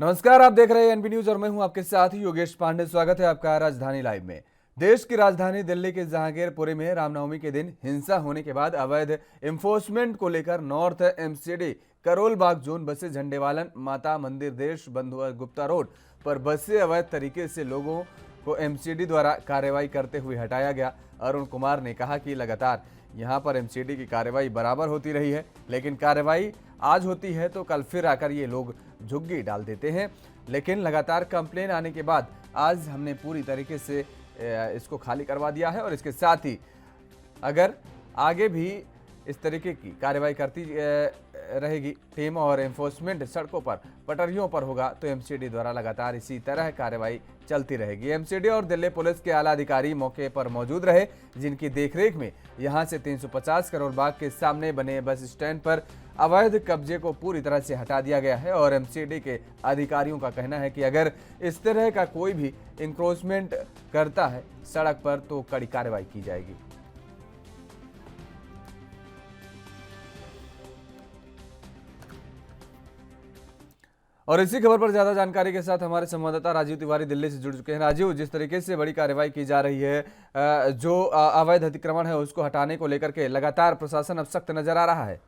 नमस्कार, आप देख रहे हैं एनबी न्यूज और मैं हूं आपके साथ ही योगेश पांडे। स्वागत है आपका राजधानी लाइव में। देश की राजधानी दिल्ली के जहांगीरपुरी में रामनवमी के दिन हिंसा होने के बाद अवैध एनफोर्समेंट को लेकर north MCD Karol Bagh zone बसे झंडेवालन माता मंदिर देश बंधु गुप्ता रोड पर बसें अवैध तरीके से लोगों को एमसीडी द्वारा कार्रवाई करते हुए हटाया गया। अरुण कुमार ने कहा कि लगातार यहां पर एमसीडी की कार्रवाई बराबर होती रही है, लेकिन कार्रवाई आज होती है तो कल फिर आकर ये लोग झुग्गी डाल देते हैं। लेकिन लगातार कंप्लेन आने के बाद आज हमने पूरी तरीके से इसको खाली करवा दिया है और इसके साथ ही अगर आगे भी इस तरीके की कार्रवाई करती रहेगी टीम और एनफोर्समेंट सड़कों पर पटरियों पर होगा तो एमसीडी द्वारा लगातार इसी तरह कार्रवाई चलती रहेगी। एमसीडी और दिल्ली पुलिस के आला अधिकारी मौके पर मौजूद रहे, जिनकी देखरेख में यहां से 350 करोड़ बाग के सामने बने बस स्टैंड पर अवैध कब्जे को पूरी तरह से हटा दिया गया है। और एमसीडी के अधिकारियों का कहना है कि अगर इस तरह का कोई भी इंक्रोचमेंट करता है सड़क पर तो कड़ी कार्रवाई की जाएगी। और इसी खबर पर ज्यादा जानकारी के साथ हमारे संवाददाता राजीव तिवारी दिल्ली से जुड़ चुके हैं। राजीव, जिस तरीके से बड़ी कार्रवाई की जा रही है, जो अवैध अतिक्रमण है उसको हटाने को लेकर के लगातार प्रशासन अब सख्त नजर आ रहा है।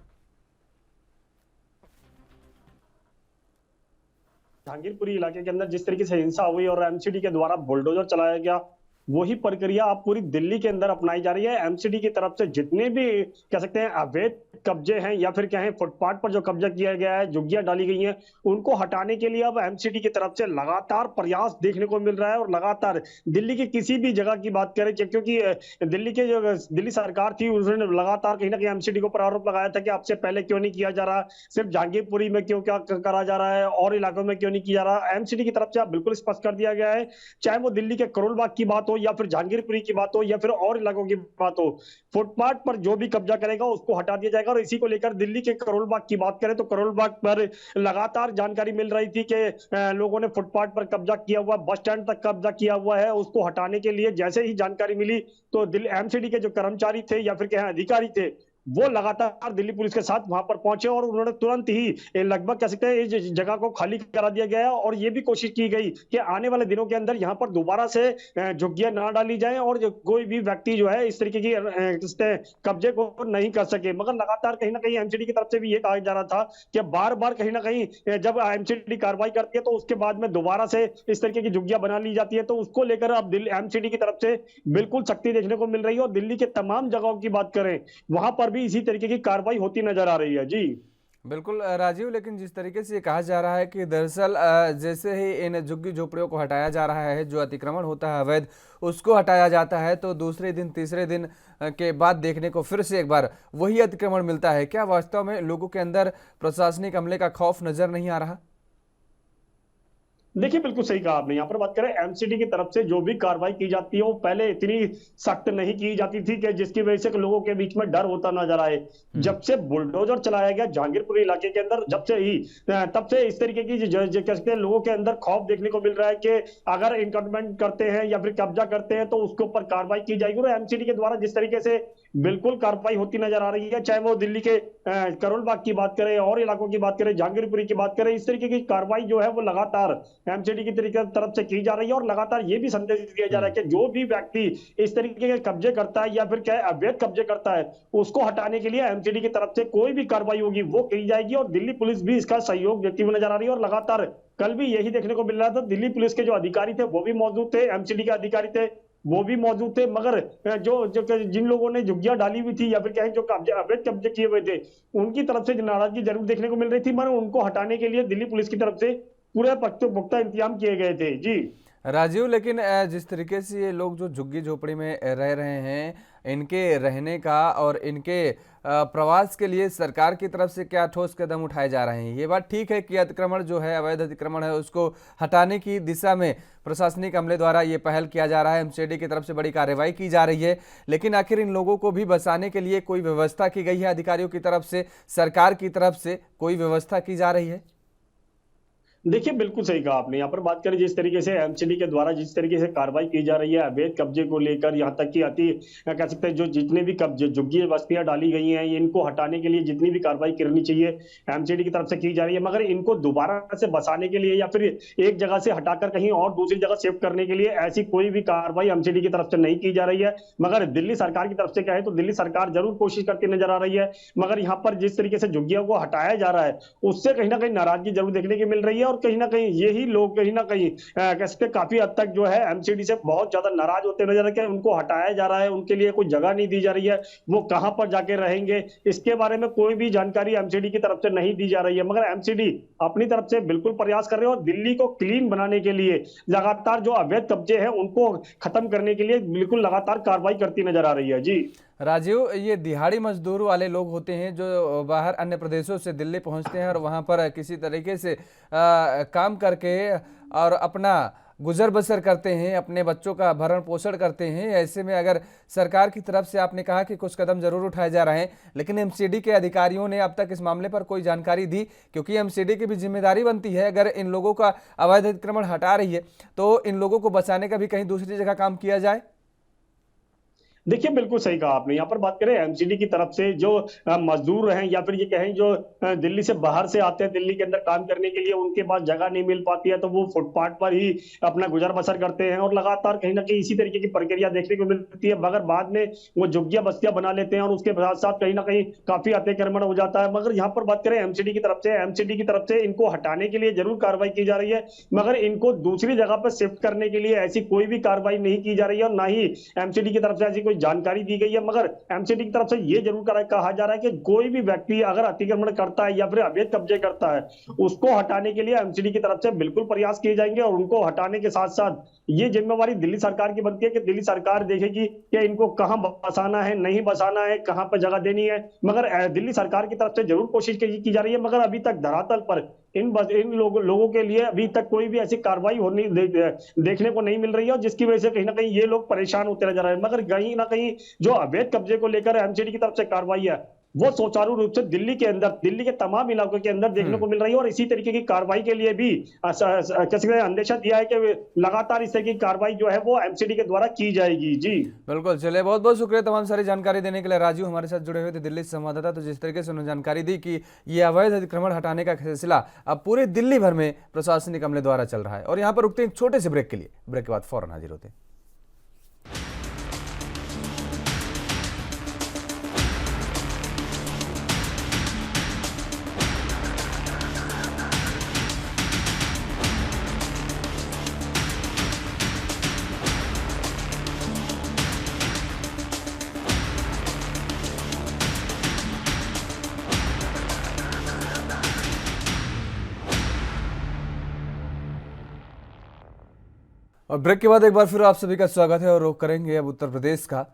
जहांगीरपुरी इलाके के अंदर जिस तरीके से हिंसा हुई और एमसीडी के द्वारा बुलडोजर चलाया गया, वही प्रक्रिया अब पूरी दिल्ली के अंदर अपनाई जा रही है। एमसीडी की तरफ से जितने भी कह सकते हैं अवैध कब्जे हैं या फिर कहें फुटपाथ पर जो कब्जा किया गया है, झुग्गियां डाली गई हैं, उनको हटाने के लिए अब एमसीडी की तरफ से लगातार प्रयास देखने को मिल रहा है। और लगातार दिल्ली की किसी भी जगह की बात करें, क्योंकि दिल्ली सरकार थी, उसने लगातार कहीं ना कहीं एमसीडी को आरोप लगाया था कि आपसे पहले क्यों नहीं किया जा रहा, सिर्फ जहांगीरपुरी में क्यों क्या करा जा रहा है और इलाकों में क्यों नहीं किया जा रहा। एमसीडी की तरफ से अब बिल्कुल स्पष्ट कर दिया गया है, चाहे वो दिल्ली के करोल बाग की बात हो या फिर जहांगीरपुरी की बात हो या फिर और इलाकों की बात हो, फुटपाथ पर जो भी कब्जा करेगा उसको हटा दिया जाएगा। और इसी को लेकर दिल्ली के करोल बाग की बात करें तो करोल बाग पर लगातार जानकारी मिल रही थी कि लोगों ने फुटपाथ पर कब्जा किया हुआ, बस स्टैंड तक कब्जा किया हुआ है। उसको हटाने के लिए जैसे ही जानकारी मिली तो दिल्ली एमसीडी के जो कर्मचारी थे या फिर कहें अधिकारी थे, वो लगातार दिल्ली पुलिस के साथ वहां पर पहुंचे और उन्होंने तुरंत ही लगभग कह सकते हैं इस जगह को खाली करा दिया गया। और ये भी कोशिश की गई कि आने वाले दिनों के अंदर यहां पर दोबारा से झुग्गियां ना डाली जाएं और कोई भी व्यक्ति जो है इस तरीके की कब्जे को नहीं कर सके। मगर लगातार कहीं ना कहीं एमसीडी की तरफ से भी ये कहा जा रहा था कि बार बार कहीं ना कहीं जब एमसीडी कार्रवाई करती है तो उसके बाद में दोबारा से इस तरीके की झुग्गियां बना ली जाती है। तो उसको लेकर अब दिल्ली एमसीडी की तरफ से बिल्कुल सख्ती देखने को मिल रही है। और दिल्ली के तमाम जगहों की बात करें, वहां पर भी इसी तरीके की कार्रवाई होती नजर आ रही है। जी बिल्कुल राजीव, लेकिन जिस तरीके से ये कहा जा रहा है कि दरअसल जैसे ही इन झुग्गी झोपड़ियों को हटाया जा रहा है, जो अतिक्रमण होता है अवैध उसको हटाया जाता है, तो दूसरे दिन तीसरे दिन के बाद देखने को फिर से एक बार वही अतिक्रमण मिलता है। क्या वास्तव में लोगों के अंदर प्रशासनिक अमले का खौफ नजर नहीं आ रहा? देखिए, बिल्कुल सही कहा आपने। यहाँ पर बात करें एमसीडी की तरफ से जो भी कार्रवाई की जाती है वो पहले इतनी सख्त नहीं की जाती थी कि जिसकी वजह से लोगों के बीच में डर होता नजर आए। जब से बुलडोजर चलाया गया जहांगीरपुर इलाके के अंदर, जब से ही तब से इस तरीके की कहते हैं लोगों के अंदर खौफ देखने को मिल रहा है कि अगर इंकमेंट करते हैं या फिर कब्जा करते हैं तो उसके ऊपर कार्रवाई की जाएगी। और एमसीडी के द्वारा जिस तरीके से बिल्कुल कार्रवाई होती नजर आ रही है, चाहे वो दिल्ली के करोल बाग की बात करें और इलाकों की बात करें, जहांगीरपुरी की बात करें, इस तरीके की कार्रवाई जो है वो लगातार एमसीडी की तरफ से की जा रही है। और लगातार ये भी संदेश दिया जा रहा है कि जो भी व्यक्ति इस तरीके के कब्जे करता है या फिर क्या अवैध कब्जे करता है, उसको हटाने के लिए एमसीडी की तरफ से कोई भी कार्रवाई होगी वो की जाएगी। और दिल्ली पुलिस भी इसका सहयोग देती हुई नजर आ रही है। और लगातार कल भी यही देखने को मिल रहा था, दिल्ली पुलिस के जो अधिकारी थे वो भी मौजूद थे, एमसीडी के अधिकारी थे वो भी मौजूद थे। मगर जिन लोगों ने झुग्गियां डाली हुई थी या फिर कहें जो अवैध कब्जे किए हुए थे, उनकी तरफ से नाराजगी जरूर देखने को मिल रही थी, मगर उनको हटाने के लिए दिल्ली पुलिस की तरफ से पूरे पुख्ता इंतजाम किए गए थे। जी राजीव, लेकिन जिस तरीके से ये लोग जो झुग्गी झोपड़ी में रह रहे हैं, इनके रहने का और इनके प्रवास के लिए सरकार की तरफ से क्या ठोस कदम उठाए जा रहे हैं? ये बात ठीक है कि अतिक्रमण जो है अवैध अतिक्रमण है उसको हटाने की दिशा में प्रशासनिक अमले द्वारा ये पहल किया जा रहा है, एमसीडी की तरफ से बड़ी कार्रवाई की जा रही है, लेकिन आखिर इन लोगों को भी बसाने के लिए कोई व्यवस्था की गई है? अधिकारियों की तरफ से, सरकार की तरफ से कोई व्यवस्था की जा रही है? देखिए, बिल्कुल सही कहा आपने। यहाँ पर बात करें जिस तरीके से एमसीडी के द्वारा जिस तरीके से कार्रवाई की जा रही है अवैध कब्जे को लेकर, यहाँ तक कि कह सकते हैं जो जितने भी कब्जे झुग्गी बस्तियां डाली गई हैं, इनको हटाने के लिए जितनी भी कार्रवाई करनी चाहिए एमसीडी की तरफ से की जा रही है, मगर इनको दोबारा से बसाने के लिए या फिर एक जगह से हटाकर कहीं और दूसरी जगह शिफ्ट करने के लिए ऐसी कोई भी कार्रवाई एमसीडी की तरफ से नहीं की जा रही है। मगर दिल्ली सरकार की तरफ से क्या है, तो दिल्ली सरकार जरूर कोशिश करती नजर आ रही है, मगर यहाँ पर जिस तरीके से झुग्गियों को हटाया जा रहा है उससे कहीं ना कहीं नाराजगी जरूर देखने की मिल रही है। और कहीं ना कहीं यही लोग कहीं ना कहीं कह सकते हैं काफी हद तक जो है एमसीडी से बहुत ज्यादा नाराज होते नजर आ रहे हैं। उनको हटाया जा रहा है, उनके लिए कोई जगह नहीं दी जा रही है, वो कहां पर जाके रहेंगे इसके बारे में कोई भी जानकारी एमसीडी की तरफ से नहीं दी जा रही है। मगर एमसीडी अपनी तरफ से बिल्कुल प्रयास कर रहे हैं और दिल्ली को क्लीन बनाने के लिए लगातार जो अवैध कब्जे हैं उनको खत्म करने के लिए बिल्कुल लगातार कार्रवाई करती नजर आ रही है। जी राजीव, ये दिहाड़ी मजदूर वाले लोग होते हैं जो बाहर अन्य प्रदेशों से दिल्ली पहुंचते हैं और वहां पर किसी तरीके से काम करके और अपना गुजर बसर करते हैं, अपने बच्चों का भरण पोषण करते हैं। ऐसे में अगर सरकार की तरफ से आपने कहा कि कुछ कदम जरूर उठाए जा रहे हैं, लेकिन एमसीडी के अधिकारियों ने अब तक इस मामले पर कोई जानकारी दी? क्योंकि एमसीडी की भी जिम्मेदारी बनती है, अगर इन लोगों का अवैध अतिक्रमण हटा रही है तो इन लोगों को बचाने का भी कहीं दूसरी जगह काम किया जाए। देखिए, बिल्कुल सही कहा आपने। यहाँ पर बात करें एमसीडी की तरफ से जो मजदूर हैं या फिर ये कहें जो दिल्ली से बाहर से आते हैं दिल्ली के अंदर काम करने के लिए, उनके पास जगह नहीं मिल पाती है तो वो फुटपाथ पर ही अपना गुजर बसर करते हैं और लगातार कहीं ना कहीं इसी तरीके की प्रक्रिया देखने को मिलती है। मगर बाद में वो झुग्गियां बस्तियां बना लेते हैं और उसके साथ साथ कहीं ना कहीं काफी अतिक्रमण हो जाता है। मगर यहाँ पर बात करें एमसीडी की तरफ से, एमसीडी की तरफ से इनको हटाने के लिए जरूर कार्रवाई की जा रही है, मगर इनको दूसरी जगह पर शिफ्ट करने के लिए ऐसी कोई भी कार्रवाई नहीं की जा रही है और ना ही एमसीडी की तरफ से ऐसी कोई जानकारी दी गई है। मगर एमसीडी की तरफ से यह जरूर कहा जा रहा है कि कोई भी व्यक्ति अगर अतिक्रमण करता है या फिर अवैध कब्जे करता है उसको हटाने के लिए एमसीडी की तरफ से बिल्कुल प्रयास किए जाएंगे और उनको हटाने के साथ साथ ये जिम्मेवारी दिल्ली सरकार की बनती है कि दिल्ली सरकार देखेगी कि इनको कहां बसाना है, नहीं बसाना है, कहां पर जगह देनी है। मगर दिल्ली सरकार की तरफ से जरूर कोशिश की जा रही है, मगर अभी तक धरातल पर इन लोगों के लिए अभी तक कोई भी ऐसी कार्रवाई देखने को नहीं मिल रही है और जिसकी वजह से कहीं ना कहीं ये लोग परेशान होते नजर आ रहे हैं। मगर कहीं ना कहीं जो अवैध कब्जे को लेकर एमसीडी की तरफ से कार्रवाई है वो सुचारू रूप से दिल्ली के अंदर, दिल्ली के तमाम इलाकों के अंदर देखने को मिल रही है और इसी तरीके की कार्रवाई के लिए भी कैसे अंदेशा दिया है कि लगातार इस तरह की कार्रवाई जो है वो एमसीडी के द्वारा की जाएगी। जी बिल्कुल, चलिए बहुत बहुत शुक्रिया तमाम सारी जानकारी देने के लिए। राजीव हमारे साथ जुड़े हुए थे दिल्ली से संवाददाता। तो जिस तरीके से उन्होंने जानकारी दी कि ये अवैध अतिक्रमण हटाने का सिलसिला अब पूरे दिल्ली भर में प्रशासनिक अमले द्वारा चल रहा है। और यहाँ पर रुकते हैं छोटे से ब्रेक के लिए, ब्रेक के बाद फौरन हाजिर होते हैं। और ब्रेक के बाद एक बार फिर आप सभी का स्वागत है और रुख करेंगे अब उत्तर प्रदेश का।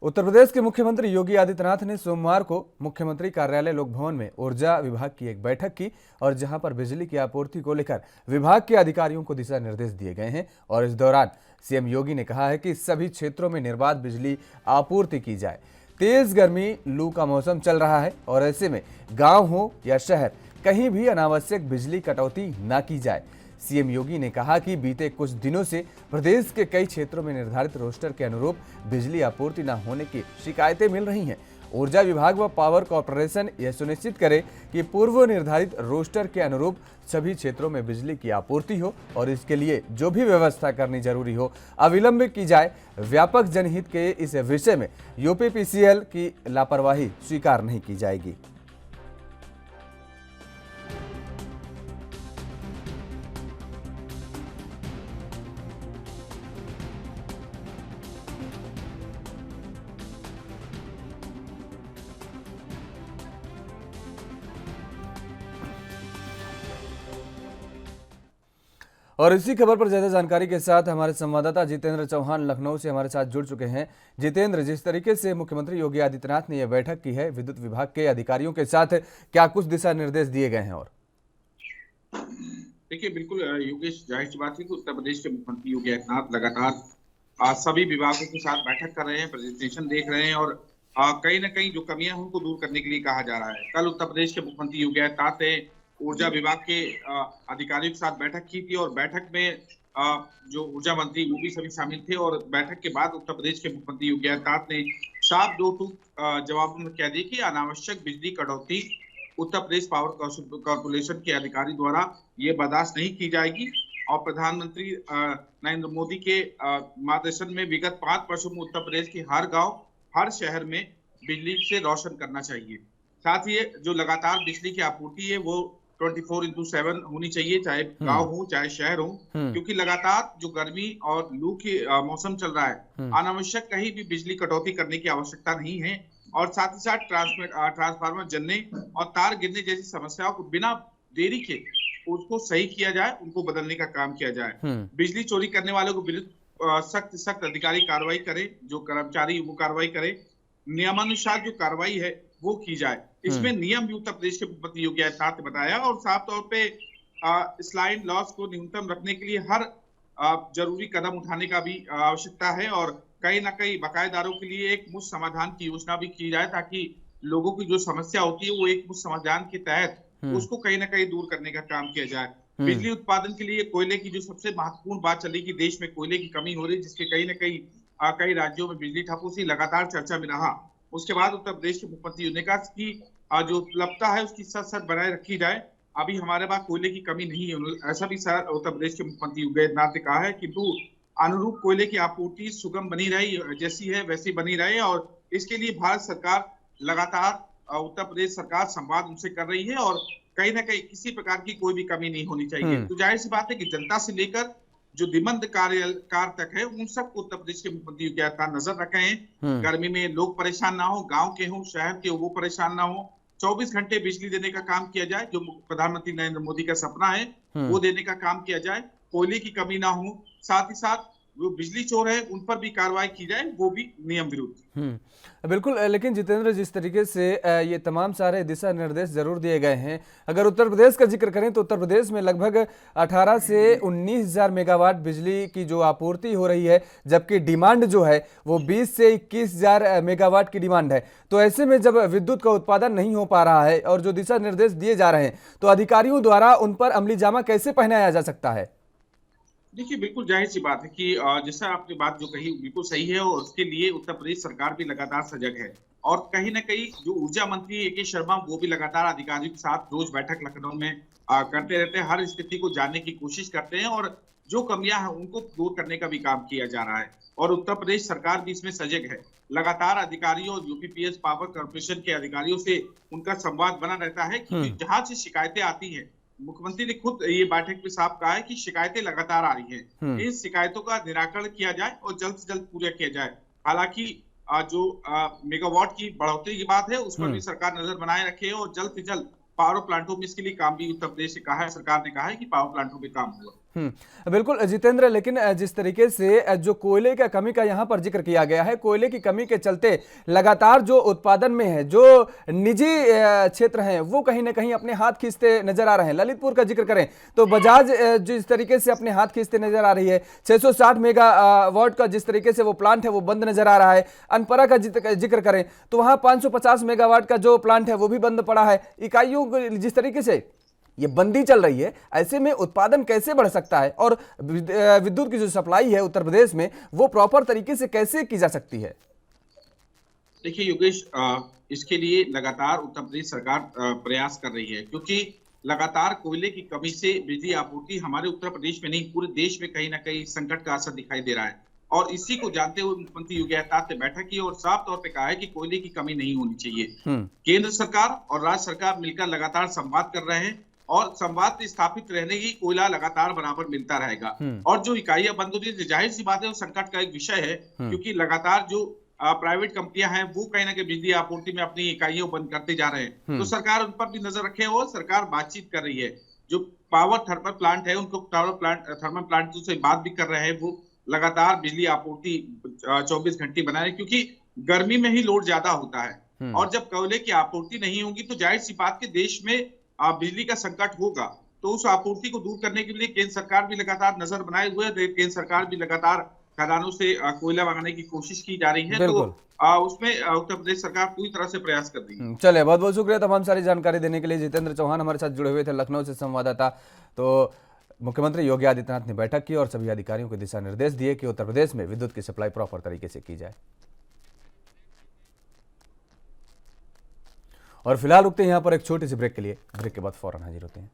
उत्तर प्रदेश के मुख्यमंत्री योगी आदित्यनाथ ने सोमवार को मुख्यमंत्री कार्यालय लोक भवन में ऊर्जा विभाग की एक बैठक की और जहां पर बिजली की आपूर्ति को लेकर विभाग के अधिकारियों को दिशा निर्देश दिए गए हैं। और इस दौरान सीएम योगी ने कहा है कि सभी क्षेत्रों में निर्बाध बिजली आपूर्ति की जाए। तेज गर्मी लू का मौसम चल रहा है और ऐसे में गाँव हो या शहर कहीं भी अनावश्यक बिजली कटौती न की जाए। सीएम योगी ने कहा कि बीते कुछ दिनों से प्रदेश के कई क्षेत्रों में निर्धारित रोस्टर के अनुरूप बिजली आपूर्ति न होने की शिकायतें मिल रही हैं। ऊर्जा विभाग व पावर कॉर्पोरेशन यह सुनिश्चित करे कि पूर्व निर्धारित रोस्टर के अनुरूप सभी क्षेत्रों में बिजली की आपूर्ति हो और इसके लिए जो भी व्यवस्था करनी जरूरी हो अविलंब की जाए। व्यापक जनहित के इस विषय में यूपीपीसीएल की लापरवाही स्वीकार नहीं की जाएगी। और इसी खबर पर ज्यादा जानकारी के साथ हमारे संवाददाता जितेंद्र चौहान लखनऊ से हमारे साथ जुड़ चुके हैं। जितेंद्र, जिस तरीके से मुख्यमंत्री योगी आदित्यनाथ ने यह बैठक की है विद्युत विभाग के अधिकारियों के साथ, क्या कुछ दिशा निर्देश दिए गए हैं? और देखिए, बिल्कुल योगेश, जाहिर सी बात है कि उत्तर प्रदेश के मुख्यमंत्री योगी आदित्यनाथ लगातार सभी विभागों के साथ बैठक कर रहे हैं, प्रेजेंटेशन देख रहे हैं और कहीं ना कहीं जो कमियां हैं उनको दूर करने के लिए कहा जा रहा है। कल उत्तर प्रदेश के मुख्यमंत्री योगी आदित्यनाथ ने ऊर्जा विभाग के अधिकारियों के साथ बैठक की थी और बैठक में जो ऊर्जा मंत्री वो भी सभी शामिल थे और बैठक के बाद उत्तर प्रदेश के मुख्यमंत्री योगी आदित्यनाथ ने साफ दो टूक जवाबों में कह दी कि अनावश्यक बिजली कटौती उत्तर प्रदेश पावर कॉर्पोरेशन के अधिकारी द्वारा ये बर्दाश्त नहीं की जाएगी और प्रधानमंत्री नरेंद्र मोदी के मार्गदर्शन में विगत 5 वर्षों में उत्तर प्रदेश के हर गांव हर शहर में बिजली से रोशन करना चाहिए। साथ ही जो लगातार बिजली की आपूर्ति है वो 24/7 होनी चाहिए, चाहे गांव हो चाहे शहर हो, क्योंकि लगातार जो गर्मी और लू की मौसम चल रहा है, अनावश्यक कहीं भी बिजली कटौती करने की आवश्यकता नहीं है और साथ ही साथ ट्रांसफार्मर जलने और तार गिरने जैसी समस्याओं को बिना देरी के उसको सही किया जाए, उनको बदलने का काम किया जाए। बिजली चोरी करने वालों को विरुद्ध सख्त अधिकारी कार्रवाई करे, जो कर्मचारी वो कार्रवाई करे, नियमानुसार जो कार्रवाई है वो की जाए। इसमें नियम भी उत्तर प्रदेश के मुख्यमंत्री योगी आदित्यनाथ ने बताया और साफ तौर पे स्लाइड लॉस को न्यूनतम रखने के लिए हर जरूरी कदम उठाने का भी आवश्यकता है और कहीं ना कहीं बकायेदारों के लिए एक मुश्त समाधान की योजना भी की जाए ताकि लोगों की जो समस्या होती है वो एक मुश्त समाधान के तहत उसको कहीं ना कहीं दूर करने का काम किया जाए। बिजली उत्पादन के लिए कोयले की जो सबसे महत्वपूर्ण बात चली कि देश में कोयले की कमी हो रही है, जिसके कहीं ना कहीं कई राज्यों में बिजली ठपों से लगातार चर्चा में रहा। उसके बाद उत्तर प्रदेश के मुख्यमंत्री ने कहा कि जो उपलब्धता है उसकी सच बनाए रखी जाए। अभी हमारे पास कोयले की कमी नहीं है, ऐसा भी उत्तर प्रदेश के मुख्यमंत्री योगी आदित्यनाथ ने कहा है, किंतु अनुरूप कोयले की आपूर्ति सुगम बनी रही, जैसी है वैसी बनी रहे और इसके लिए भारत सरकार लगातार उत्तर प्रदेश सरकार संवाद उनसे कर रही है और कहीं ना कहीं किसी प्रकार की कोई भी कमी नहीं होनी चाहिए। तो जाहिर सी बात है कि जनता से लेकर जो दिमंद कार तक है उन सबको उत्तर प्रदेश के मुख्यमंत्री योगी आदित्यनाथ नजर रखे हैं। गर्मी में लोग परेशान ना हो, गांव के हो शहर के हो वो परेशान ना हो, 24 घंटे बिजली देने का काम किया जाए, जो प्रधानमंत्री नरेंद्र मोदी का सपना है वो देने का काम किया जाए, कोयले की कमी ना हो, साथ ही साथ जो बिजली चोर है उन पर भी कार्रवाई की जाए, वो भी नियम विरुद्ध। बिल्कुल, लेकिन जितेंद्र जिस तरीके से ये तमाम सारे दिशा निर्देश जरूर दिए गए हैं, अगर उत्तर प्रदेश का जिक्र करें तो उत्तर प्रदेश में लगभग 18 से 19,000 मेगावाट बिजली की जो आपूर्ति हो रही है, जबकि डिमांड जो है वो 20 से 21,000 मेगावाट की डिमांड है। तो ऐसे में जब विद्युत का उत्पादन नहीं हो पा रहा है और जो दिशा निर्देश दिए जा रहे हैं तो अधिकारियों द्वारा उन पर अमली जामा कैसे पहनाया जा सकता है? देखिए, बिल्कुल जाहिर सी बात है कि जैसा आपने बात जो कही बिल्कुल सही है और उसके लिए उत्तर प्रदेश सरकार भी लगातार सजग है और कहीं ना कहीं जो ऊर्जा मंत्री ए.के. शर्मा वो भी लगातार अधिकारियों के साथ रोज बैठक लखनऊ में करते रहते हैं, हर स्थिति को जानने की कोशिश करते हैं और जो कमियां हैं उनको दूर करने का भी काम किया जा रहा है और उत्तर प्रदेश सरकार भी इसमें सजग है। लगातार अधिकारियों और यूपीपीएस पावर कॉर्पोरेशन के अधिकारियों से उनका संवाद बना रहता है कि जहां से शिकायतें आती हैं, मुख्यमंत्री ने खुद ये बैठक में साफ कहा है कि शिकायतें लगातार आ रही हैं, इन शिकायतों का निराकरण किया जाए और जल्द से जल्द पूरा किया जाए। हालांकि जो मेगावाट की बढ़ोतरी की बात है उस पर भी सरकार नजर बनाए रखे और जल्द से जल्द पावर प्लांटों में इसके लिए काम भी उत्तर प्रदेश से कहा है, सरकार ने कहा है कि पावर प्लांटों में काम हुआ। बिल्कुल जितेंद्र, लेकिन जिस तरीके से जो कोयले का कमी का यहाँ पर जिक्र किया गया है, कोयले की कमी के चलते लगातार जो उत्पादन में है, जो निजी क्षेत्र हैं वो कहीं ना कहीं अपने हाथ खींचते नजर आ रहे हैं। ललितपुर का जिक्र करें तो बजाज जिस तरीके से अपने हाथ खींचते नजर आ रही है, 660 मेगावाट का जिस तरीके से वो प्लांट है वो बंद नजर आ रहा है। अनपरा का जिक्र करें तो वहाँ 550 मेगावाट का जो प्लांट है वो भी बंद पड़ा है। इकाइयों जिस तरीके से ये बंदी चल रही है, ऐसे में उत्पादन कैसे बढ़ सकता है और विद्युत की जो सप्लाई है उत्तर प्रदेश में वो प्रॉपर तरीके से कैसे की जा सकती है? देखिए योगेश, इसके लिए लगातार उत्तर प्रदेश सरकार प्रयास कर रही है, क्योंकि लगातार कोयले की कमी से बिजली आपूर्ति हमारे उत्तर प्रदेश में नहीं पूरे देश में कहीं ना कहीं संकट का असर दिखाई दे रहा है और इसी को जानते हुए मुख्यमंत्री योगी आदित्यनाथ ने बैठक की और साफ तौर पे कहा है कि कोयले की कमी नहीं होनी चाहिए। केंद्र सरकार और राज्य सरकार मिलकर लगातार संवाद कर रहे हैं और संवाद स्थापित रहने की कोयला लगातार बराबर मिलता रहेगा और जो इकाइयां बंद होती है, जाहिर सी बात है वो संकट का एक विषय है, क्योंकि लगातार जो प्राइवेट कंपनियां हैं वो कहीं ना कहीं बिजली आपूर्ति में अपनी इकाइयों बंद करते जा रहे हैं। तो सरकार उन पर भी नजर रखे और सरकार बातचीत कर रही है। जो पावर थर्मल प्लांट है उनको थर्मल प्लांट से बात भी कर रहे हैं, वो लगातार बिजली आपूर्ति 24 घंटे बना रहे, क्योंकि गर्मी में ही लोड ज्यादा होता है और जब कोयले की आपूर्ति नहीं होगी तो जाहिर सी बात के देश में बिजली का संकट होगा। तो उस आपूर्ति को दूर करने के लिए केंद्र सरकार भी लगातार नजर बनाए हुए है। केंद्र सरकार भी लगातार खदानों से कोयला मंगाने की कोशिश की जा रही है। तो बिल्कुल। उसमें उत्तर प्रदेश सरकार पूरी तरह से प्रयास कर रही है। चलिए, बहुत बहुत शुक्रिया तमाम सारी जानकारी देने के लिए। जितेंद्र चौहान हमारे साथ जुड़े हुए थे लखनऊ से संवाददाता। तो मुख्यमंत्री योगी आदित्यनाथ ने बैठक की और सभी अधिकारियों को दिशा निर्देश दिए कि उत्तर प्रदेश में विद्युत की सप्लाई प्रॉपर तरीके से की जाए। और फिलहाल रुकते हैं यहाँ पर एक छोटे से ब्रेक के लिए। ब्रेक के बाद फौरन हाजिर होते हैं।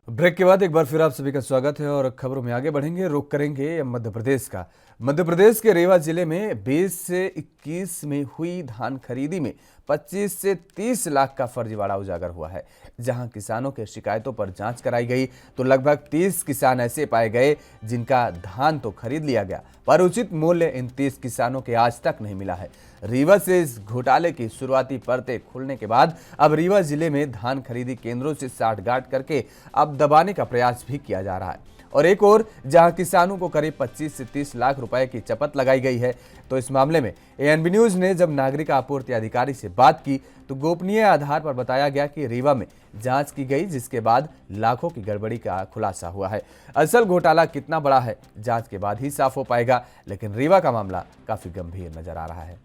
ब्रेक के बाद एक बार फिर आप सभी का स्वागत है और खबरों में आगे बढ़ेंगे। रुख करेंगे मध्य प्रदेश का। मध्य प्रदेश के रीवा जिले में 20 से 21 में हुई धान खरीदी में 25 से 30 लाख का फर्जीवाड़ा उजागर हुआ है। जहां किसानों के शिकायतों पर जांच कराई गई तो लगभग 30 किसान ऐसे पाए गए जिनका धान तो खरीद लिया गया, पर उचित मूल्य इन 30 किसानों के आज तक नहीं मिला है। रीवा से इस घोटाले की शुरुआती परतें खुलने के बाद अब रीवा जिले में धान खरीदी केंद्रों से साठगांठ करके अब दबाने का प्रयास भी किया जा रहा है। और एक और जहां किसानों को करीब 25 से 30 लाख रुपए की चपत लगाई गई है। तो इस मामले में एएनबी न्यूज ने जब नागरिक आपूर्ति अधिकारी से बात की तो गोपनीय आधार पर बताया गया कि रीवा में जांच की गई, जिसके बाद लाखों की गड़बड़ी का खुलासा हुआ है। असल घोटाला कितना बड़ा है जांच के बाद ही साफ हो पाएगा, लेकिन रीवा का मामला काफी गंभीर नजर आ रहा है।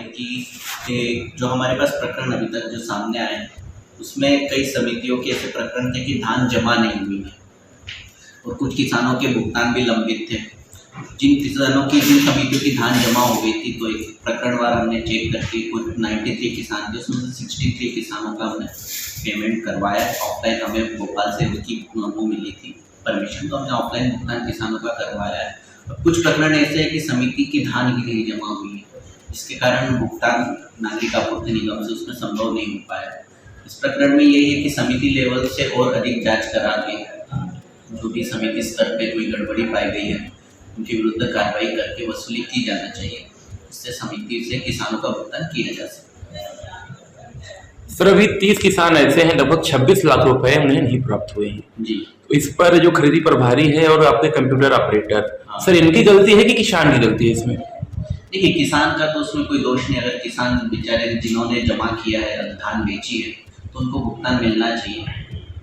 कि जो हमारे पास प्रकरण अभी तक जो सामने आए हैं उसमें कई समितियों के ऐसे प्रकरण थे कि धान जमा नहीं हुई है और कुछ किसानों के भुगतान भी लंबित थे। जिन समितियों की धान जमा हो गई थी तो एक प्रकरणवार हमने चेक करके कुछ 93 किसान थे, उसमें से 63 किसानों का हमने पेमेंट करवाया। ऑफलाइन हमें भोपाल से उसकी वो मिली थी परमिशन, तो हमने ऑफलाइन भुगतान किसानों का करवाया है। कुछ प्रकरण ऐसे है कि समिति की धान ही नहीं जमा हुई है, इसके कारण भुगतान नागरिक आपूर्ति निगम से उसमें संभव नहीं हो पाया। इस प्रकरण में यही है कि समिति लेवल से और अधिक जांच करा के जो भी समिति स्तर पे कोई गड़बड़ी पाई गई है उनके विरुद्ध कार्रवाई करके वसूली की जाना चाहिए। इससे समिति से किसानों का भुगतान किया जा सकता है। सर, अभी 30 किसान ऐसे हैं, लगभग 26 लाख रुपए उन्हें नहीं प्राप्त हुए हैं जी। तो इस पर जो खरीदी प्रभारी है और आपके कंप्यूटर ऑपरेटर, सर इनकी गलती है कि किसान की गलती है इसमें? देखिए, किसान का तो उसमें कोई दोष नहीं। अगर किसान बेचारे जिन्होंने जमा किया है, धान बेची है, तो उनको भुगतान मिलना चाहिए।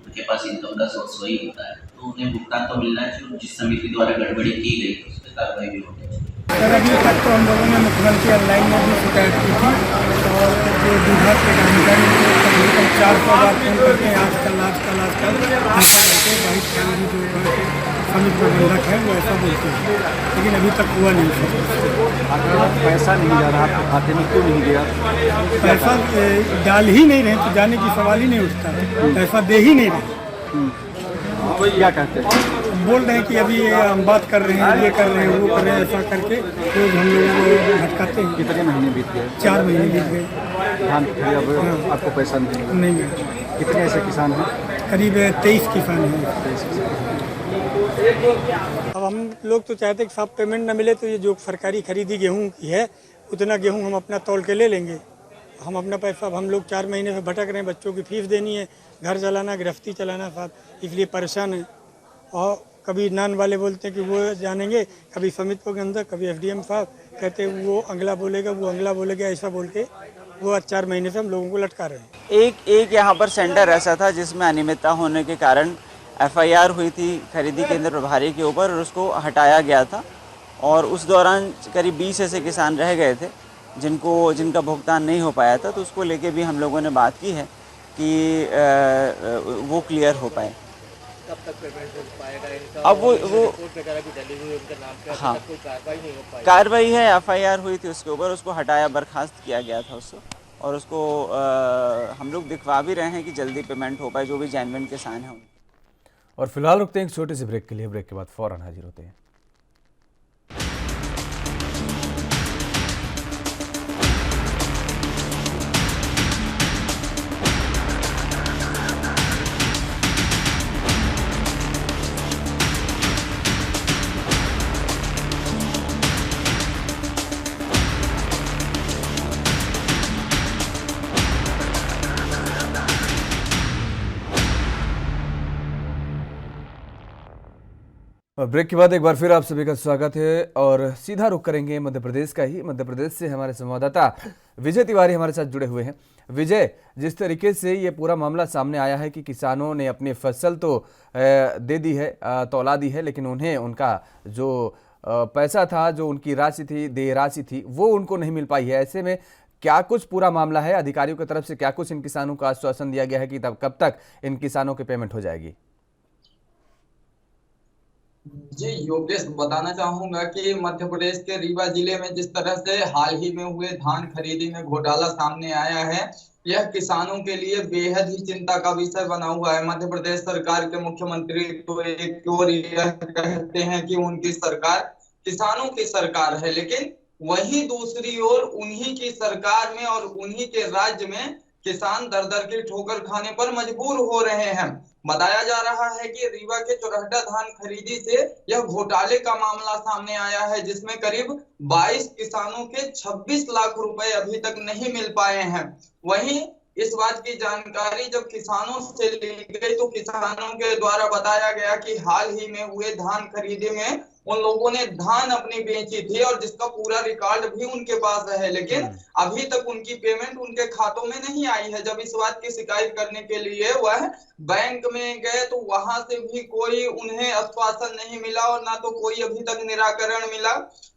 उनके पास इनकम का सोर्स वही होता है, तो उन्हें भुगतान तो मिलना चाहिए। जिस समिति द्वारा गड़बड़ी की गई उस पर कार्रवाई भी होनी चाहिए। सर, अभी तक तो हम लोगों ने मुख्यमंत्री ऑनलाइन में भी शिकायत की थी और जो विभाग के अधिकारी तकरीबन 400 बार फोन करके आजकल ऐसा करके भाई जो समिति प्रबंधक है वो ऐसा बोलते हैं, लेकिन अभी तक हुआ नहीं सर। अगर पैसा नहीं जा रहा आपके खाते में क्यों नहीं गया? पैसा डाल ही नहीं रहे तो जाने की सवाल ही नहीं उठता, पैसा दे ही नहीं रहे। क्या कहते हैं? बोल रहे हैं कि अभी हम बात कर रहे हैं, ये कर रहे हैं, वो कर रहे हैं, ऐसा करके रोज हम लोगों को भटकाते हैं। कितने महीने बीत गए? 4 महीने बीत गए, धान खरीद आपको पैसा नहीं नहीं। कितने ऐसे किसान हैं? करीब 23 किसान हैं। अब हम लोग तो चाहते हैं कि साफ पेमेंट न मिले तो ये जो सरकारी खरीदी गेहूं की है उतना गेहूं हम अपना तौल के ले लेंगे। हम अपना पैसा, अब हम लोग 4 महीने से भटक रहे हैं, बच्चों की फीस देनी है, घर चलाना, गृहस्थी चलाना साहब, इसलिए परेशान है। और कभी नान वाले बोलते हैं कि वो जानेंगे, कभी समिति के अंदर, कभी एफडीएम साहब कहते हैं वो अगला बोलेगा, वो अगला बोलेगा, ऐसा बोल के वो 4 महीने से हम लोगों को लटका रहे हैं। एक यहाँ पर सेंटर ऐसा था जिसमें अनियमितता होने के कारण एफआईआर हुई थी खरीदी केंद्र प्रभारी के ऊपर और उसको हटाया गया था। और उस दौरान करीब 20 ऐसे किसान रह गए थे जिनका भुगतान नहीं हो पाया था, तो उसको लेके भी हम लोगों ने बात की है कि वो क्लियर हो पाए। कब तक पेमेंट हो पाएगा? अब वो रिपोर्ट वगैरह भी डली हुई उनके नाम पे, हाँ, कोई कार्रवाई नहीं हो पाई। कार्रवाई है, एफआईआर हुई थी उसके ऊपर, उसको हटाया, बर्खास्त किया गया था उसको, और उसको हम लोग दिखवा भी रहे हैं कि जल्दी पेमेंट हो पाए जो भी जेन्युइन किसान हैं। और फिलहाल रुकते हैं एक छोटे से ब्रेक के लिए। ब्रेक के बाद फौरन हाजिर होते हैं। और ब्रेक के बाद एक बार फिर आप सभी का स्वागत है और सीधा रुख करेंगे मध्य प्रदेश का ही। मध्य प्रदेश से हमारे संवाददाता विजय तिवारी हमारे साथ जुड़े हुए हैं। विजय, जिस तरीके से ये पूरा मामला सामने आया है कि किसानों ने अपनी फसल तो दे दी है, तौला दी है, लेकिन उन्हें उनका जो पैसा था, जो उनकी राशि थी, देय राशि थी, वो उनको नहीं मिल पाई है। ऐसे में क्या कुछ पूरा मामला है, अधिकारियों की तरफ से क्या कुछ इन किसानों को आश्वासन दिया गया है कि तब कब तक इन किसानों की पेमेंट हो जाएगी? जी योगेश, बताना चाहूंगा कि मध्य प्रदेश के रीवा जिले में जिस तरह से हाल ही में हुए धान खरीदी में घोटाला सामने आया है, यह किसानों के लिए बेहद ही चिंता का विषय बना हुआ है। मध्य प्रदेश सरकार के मुख्यमंत्री तो एक ओर यह कहते हैं कि उनकी सरकार किसानों की सरकार है, लेकिन वहीं दूसरी ओर उन्हीं की सरकार में और उन्हीं के राज्य में किसान दर दर की ठोकर खाने पर मजबूर हो रहे हैं। बताया जा रहा है कि रीवा के चुरहटा धान खरीदी से यह घोटाले का मामला सामने आया है, जिसमें करीब 22 किसानों के 26 लाख रुपए अभी तक नहीं मिल पाए हैं। वहीं इस बात की जानकारी जब किसानों से ली गई तो किसानों के द्वारा बताया गया कि हाल ही में हुए धान खरीदी में उन लोगों ने धान अपनी बेची थी और जिसका पूरा रिकॉर्ड भी उनके पास है, लेकिन अभी तक उनकी पेमेंट उनके खातों में नहीं आई है। जब इस बात की शिकायत करने के लिए वह बैंक में गए तो वहां से भी कोई उन्हें आश्वासन नहीं मिला और ना तो कोई अभी तक निराकरण मिला।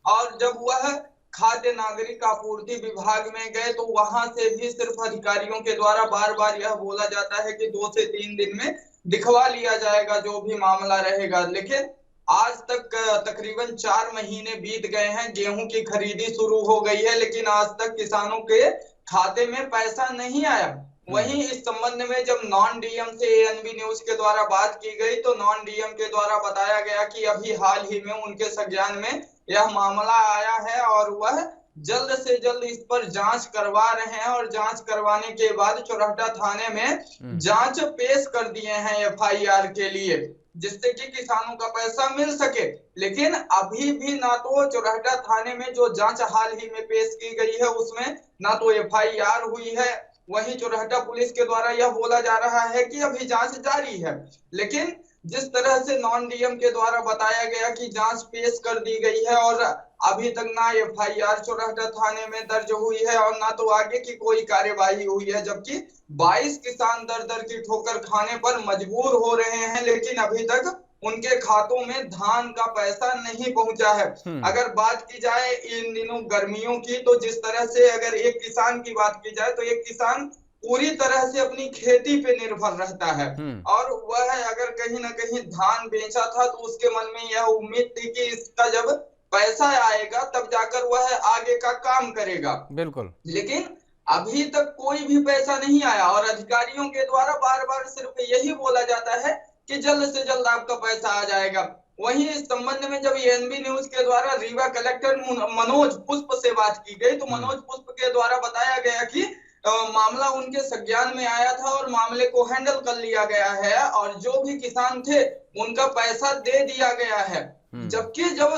और जब वह खाद्य नागरिक आपूर्ति विभाग में गए तो वहां से भी सिर्फ अधिकारियों के द्वारा बार बार यह बोला जाता है कि 2 से 3 दिन में दिखवा लिया जाएगा जो भी मामला रहेगा। लेकिन आज तक तकरीबन 4 महीने बीत गए हैं, गेहूं की खरीदी शुरू हो गई है, लेकिन आज तक किसानों के खाते में पैसा नहीं आया। वहीं इस संबंध में जब नॉन डीएम से एएनबी न्यूज के द्वारा बात की गई तो नॉन डीएम के द्वारा बताया गया कि अभी हाल ही में उनके संज्ञान में यह मामला आया है और वह जल्द से जल्द इस पर जांच करवा रहे हैं और जांच करवाने के बाद चुरहटा थाने में जांच पेश कर दिए हैं एफआईआर के लिए, जिससे कि किसानों का पैसा मिल सके। लेकिन अभी भी ना तो चुरहटा थाने में जो जांच हाल ही में पेश की गई है उसमें ना तो एफआईआर हुई है, वहीं चुरहटा पुलिस के द्वारा यह बोला जा रहा है कि अभी जांच जारी है। लेकिन जिस तरह से नॉन डीएम के द्वारा बताया गया कि जांच पेश कर दी गई है और अभी तक ना एफआईआर चुरहटा थाने में दर्ज हुई है और ना तो आगे की कोई कार्यवाही हुई है, जबकि 22 किसान दर दर की ठोकर खाने पर मजबूर हो रहे हैं, लेकिन अभी तक उनके खातों में धान का पैसा नहीं पहुंचा है। अगर बात की जाए इन दिनों गर्मियों की तो जिस तरह से अगर एक किसान की बात की जाए तो एक किसान पूरी तरह से अपनी खेती पे निर्भर रहता है और वह अगर कहीं ना कहीं धान बेचा था तो उसके मन में यह उम्मीद थी कि इसका जब पैसा आएगा तब जाकर वह आगे का काम करेगा। बिल्कुल, लेकिन अभी तक कोई भी पैसा नहीं आया और अधिकारियों के द्वारा बार बार सिर्फ यही बोला जाता है कि जल्द से जल्द आपका पैसा आ जाएगा। वहीं इस संबंध में जब एएनबी न्यूज के द्वारा रीवा कलेक्टर मनोज पुष्प से बात की गई तो मनोज पुष्प के द्वारा बताया गया कि मामला उनके संज्ञान में आया था और मामले को हैंडल कर लिया गया है और जो भी किसान थे उनका पैसा दे दिया गया है। जबकि जब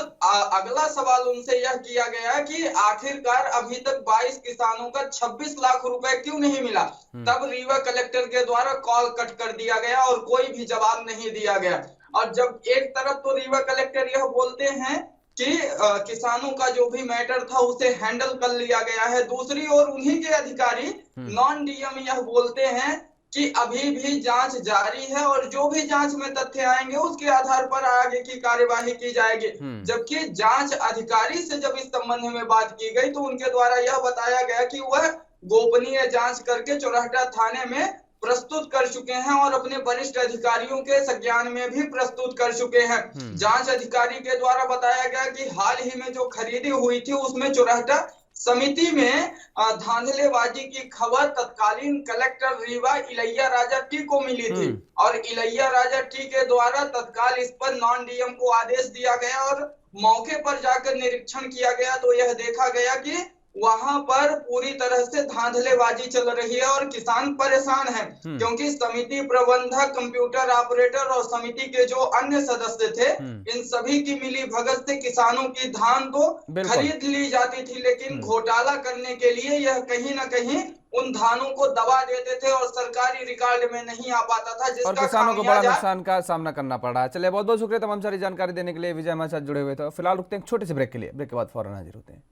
अगला सवाल उनसे यह किया गया कि आखिरकार अभी तक 22 किसानों का 26 लाख रुपए क्यों नहीं मिला, तब रीवा कलेक्टर के द्वारा कॉल कट कर दिया गया और कोई भी जवाब नहीं दिया गया। और जब एक तरफ तो रीवा कलेक्टर यह बोलते हैं कि किसानों का जो भी मैटर था उसे हैंडल कर लिया गया है, दूसरी ओर उन्हीं के अधिकारी नॉन डीएम यह बोलते हैं कि अभी भी जांच जारी है और जो भी जांच में तथ्य आएंगे उसके आधार पर आगे की कार्यवाही की जाएगी। जबकि जांच अधिकारी से जब इस संबंध में बात की गई तो उनके द्वारा यह बताया गया कि वह गोपनीय जांच करके चुरहटा थाने में प्रस्तुत कर चुके हैं और अपने वरिष्ठ अधिकारियों के संज्ञान में भी प्रस्तुत कर चुके हैं। जांच अधिकारी के द्वारा बताया गया कि हाल ही में जो खरीदी हुई थी उसमें चुरहटा समिति में धांधलेबाजी की खबर तत्कालीन कलेक्टर रीवा इलैया राजा टी को मिली थी और इलैया राजा टी के द्वारा तत्काल इस पर नॉन डीएम को आदेश दिया गया और मौके पर जाकर निरीक्षण किया गया तो यह देखा गया कि वहां पर पूरी तरह से धांधलेबाजी चल रही है और किसान परेशान हैं क्योंकि समिति प्रबंधक, कंप्यूटर ऑपरेटर और समिति के जो अन्य सदस्य थे इन सभी की मिली भगत से किसानों की धान तो खरीद ली जाती थी, लेकिन घोटाला करने के लिए यह कहीं ना कहीं उन धानों को दबा देते थे और सरकारी रिकॉर्ड में नहीं आ पाता था, और जिसका किसानों को बड़ा खामियाजा नुकसान का सामना करना पड़ रहा है। चलिए बहुत बहुत शुक्रिया तमाम सारी जानकारी देने के लिए। विजय हमारे साथ जुड़े हुए थे। फिलहाल रुकते हैं एक छोटे से ब्रेक के लिए, ब्रेक के बाद फौरन हाजिर होते हैं।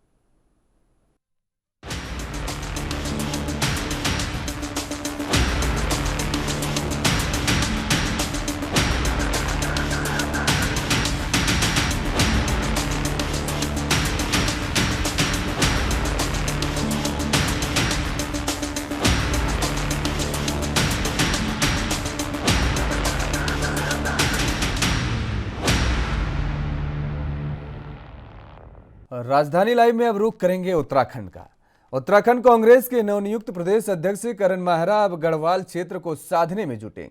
राजधानी लाइव में अब रुख करेंगे उत्तराखंड का। उत्तराखंड कांग्रेस के नवनियुक्त प्रदेश अध्यक्ष करण माहरा अब गढ़वाल क्षेत्र को साधने में जुटे।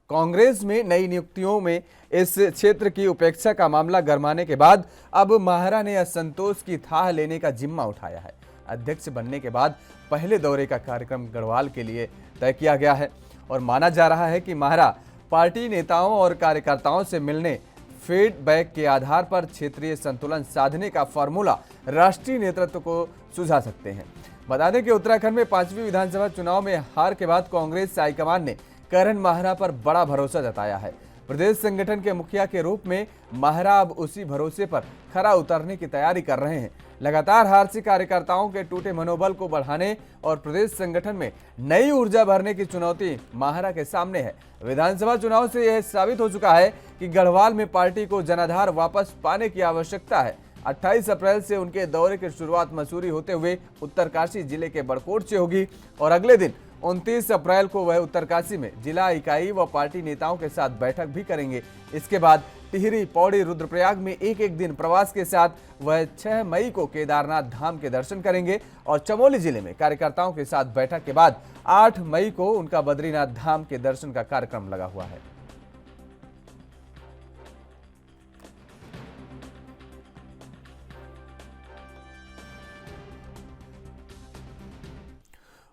कांग्रेस में नई नियुक्तियों में इस क्षेत्र की उपेक्षा का मामला गरमाने के बाद अब माहरा ने असंतोष की थाह लेने का जिम्मा उठाया है। अध्यक्ष बनने के बाद पहले दौरे का कार्यक्रम गढ़वाल के लिए तय किया गया है और माना जा रहा है कि माहरा पार्टी नेताओं और कार्यकर्ताओं से मिलने फीडबैक के आधार पर क्षेत्रीय संतुलन साधने का फॉर्मूला राष्ट्रीय नेतृत्व को सुझा सकते हैं। बता दें कि उत्तराखंड में 5वीं विधानसभा चुनाव में हार के बाद कांग्रेस हाईकमान ने करण माहरा पर बड़ा भरोसा जताया है। प्रदेश संगठन के मुखिया के रूप में माहरा अब उसी भरोसे पर खरा उतरने की तैयारी कर रहे हैं। लगातार हार से कार्यकर्ताओं के टूटे मनोबल को बढ़ाने और प्रदेश संगठन में नई ऊर्जा भरने की चुनौती माहरा के सामने है। विधानसभा चुनाव से यह साबित हो चुका है कि गढ़वाल में पार्टी को जनाधार वापस पाने की आवश्यकता है। 28 अप्रैल से उनके दौरे की शुरुआत मसूरी होते हुए उत्तरकाशी जिले के बड़कोट से होगी और अगले दिन 29 अप्रैल को वह उत्तरकाशी में जिला इकाई व पार्टी नेताओं के साथ बैठक भी करेंगे। इसके बाद टिहरी, पौड़ी, रुद्रप्रयाग में एक एक दिन प्रवास के साथ वह 6 मई को केदारनाथ धाम के दर्शन करेंगे और चमोली जिले में कार्यकर्ताओं के साथ बैठक के बाद 8 मई को उनका बद्रीनाथ धाम के दर्शन का कार्यक्रम लगा हुआ है।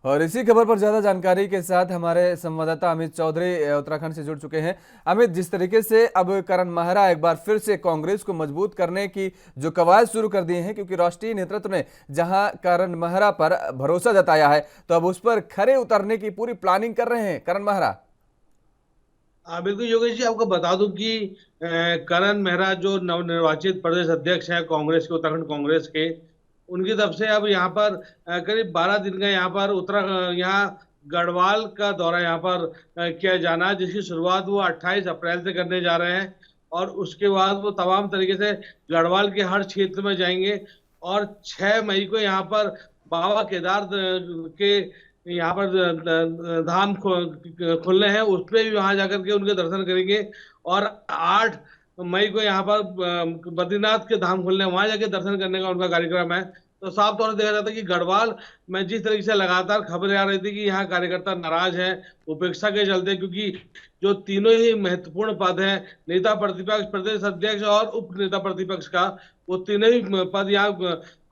और इसी खबर पर ज्यादा जानकारी के साथ हमारे संवाददाता अमित चौधरी उत्तराखंड से जुड़ चुके हैं। अमित, जिस तरीके से अब करण माहरा एक बार फिर से कांग्रेस को मजबूत करने की जो कवायद शुरू कर दी है, क्योंकि राष्ट्रीय नेतृत्व ने जहां करण माहरा पर भरोसा जताया है तो अब उस पर खरे उतरने की पूरी प्लानिंग कर रहे हैं करण माहरा। बिल्कुल योगेश जी, आपको बता दूं कि करण माहरा जो नवनिर्वाचित प्रदेश अध्यक्ष है कांग्रेस के, उत्तराखंड कांग्रेस के, उनकी तरफ से अब यहाँ पर करीब 12 दिन का यहाँ पर यहाँ गढ़वाल का दौरा यहाँ पर किया जाना, जिसकी शुरुआत वो 28 अप्रैल से करने जा रहे हैं और उसके बाद वो तमाम तरीके से गढ़वाल के हर क्षेत्र में जाएंगे और 6 मई को यहाँ पर बाबा केदार के यहाँ पर धाम खुलने हैं, उस पर भी वहाँ जाकर के उनके दर्शन करेंगे और 8 मई को यहाँ पर बद्रीनाथ के धाम खुलने, वहां जाके दर्शन करने का उनका कार्यक्रम है। तो साफ तौर से देखा जाता है कि गढ़वाल में जिस तरीके से लगातार खबरें आ रही थी कि यहाँ कार्यकर्ता नाराज हैं उपेक्षा के चलते, क्योंकि जो तीनों ही महत्वपूर्ण पद हैं, नेता प्रतिपक्ष, प्रदेश अध्यक्ष और उप नेता प्रतिपक्ष का, वो तीनों ही पद यहाँ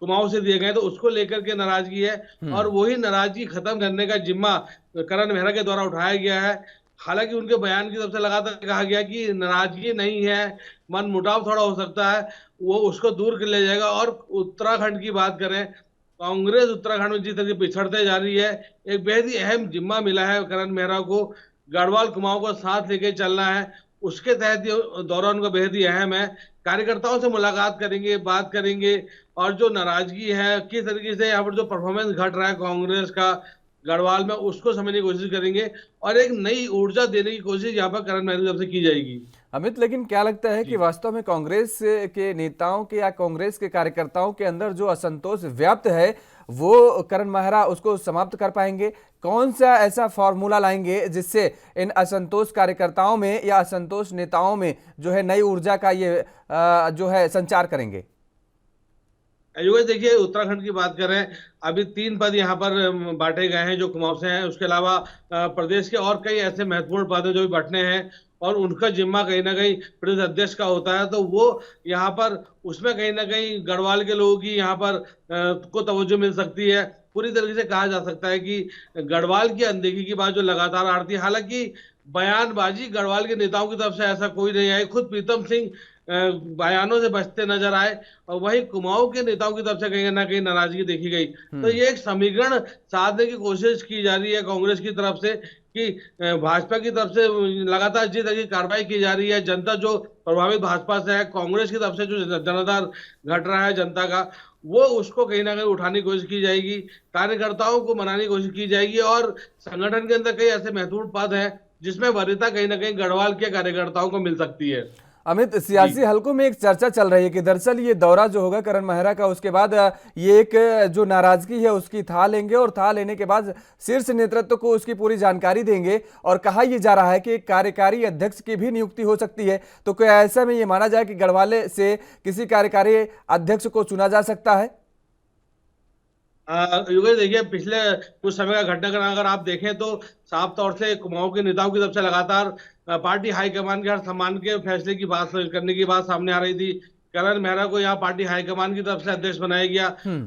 कुमाऊं से दिए गए, तो उसको लेकर के नाराजगी है और वही नाराजगी खत्म करने का जिम्मा करण माहरा के द्वारा उठाया गया है। हालांकि उनके बयान की तरफ से लगातार कहा गया कि नाराजगी नहीं है, मन मुटाव थोड़ा हो सकता है, वो उसको दूर कर ले जाएगा। और उत्तराखंड की बात करें, कांग्रेस उत्तराखंड में जिस तरह से पिछड़ते जा रही है, एक बेहद ही अहम जिम्मा मिला है करण माहरा को, गढ़वाल कुमाऊं को साथ लेके चलना है। उसके तहत ये दौरा उनका बेहद ही अहम है। कार्यकर्ताओं से मुलाकात करेंगे, बात करेंगे और जो नाराजगी है, किस तरीके से यहाँ पर जो परफॉर्मेंस घट रहा है कांग्रेस का गढ़वाल में, उसको समझने की कोशिश करेंगे और एक नई ऊर्जा देने की कोशिश यहाँ पर करण माहरा की तरफ से की जाएगी। अमित, लेकिन क्या लगता है कि वास्तव में कांग्रेस के नेताओं के या कांग्रेस के कार्यकर्ताओं के अंदर जो असंतोष व्याप्त है वो करण माहरा उसको समाप्त कर पाएंगे? कौन सा ऐसा फॉर्मूला लाएंगे जिससे इन असंतोष कार्यकर्ताओं में या असंतोष नेताओं में जो है नई ऊर्जा का ये जो है संचार करेंगे? योगेश, देखिए उत्तराखंड की बात करें, अभी 3 पद यहाँ पर बांटे गए हैं जो कुमाऊं से हैं। उसके अलावा प्रदेश के और कई ऐसे महत्वपूर्ण पद जो भी बांटने हैं और उनका जिम्मा कहीं ना कहीं प्रदेश अध्यक्ष का होता है, तो वो यहाँ पर उसमें कहीं ना कहीं गढ़वाल के लोगों की यहाँ पर को तवज्जो मिल सकती है। पूरी तरीके से कहा जा सकता है कि गढ़वाल की अनदेखी की बात जो लगातार आ रही थी, हालांकि बयानबाजी गढ़वाल के नेताओं की तरफ से ऐसा कोई नहीं आई। खुद प्रीतम सिंह बयानों से बचते नजर आए और वही कुमाऊं के नेताओं की तरफ से कहीं ना कहीं नाराजगी देखी गई। तो ये एक समीकरण साधने की कोशिश की जा रही है कांग्रेस की तरफ से कि भाजपा की तरफ से लगातार जिस तरह की कार्रवाई की जा रही है, जनता जो प्रभावित भाजपा से है, कांग्रेस की तरफ से जो जनाधार घट रहा है जनता का, वो उसको कहीं ना कहीं उठाने की कोशिश की जाएगी, कार्यकर्ताओं को मनाने की कोशिश की जाएगी। और संगठन के अंदर कई ऐसे महत्वपूर्ण पद है जिसमें वरीयता कहीं ना कहीं गढ़वाल के कार्यकर्ताओं को मिल सकती है। अमित, सियासी हलकों में एक चर्चा चल रही है कि दरअसल ये दौरा जो होगा करण मेहरा का, उसके बाद ये एक जो नाराजगी है उसकी था लेंगे और था लेने के बाद शीर्ष नेतृत्व को उसकी पूरी जानकारी देंगे। और कहा यह जा रहा है कि एक कार्यकारी अध्यक्ष की भी नियुक्ति हो सकती है। तो क्या ऐसा में ये माना जाए कि गढ़वाले से किसी कार्यकारी अध्यक्ष को चुना जा सकता है? योगेश, देखिए पिछले कुछ समय का घटनाक्रम अगर आप देखें तो साफ तौर से कुमाऊं के नेताओं की तरफ से लगातार पार्टी हाईकमान के हर सम्मान के फैसले की बात करने की बात सामने आ रही थी। करण मेहरा को यहाँ पार्टी हाईकमान की तरफ से अध्यक्ष बनाया गया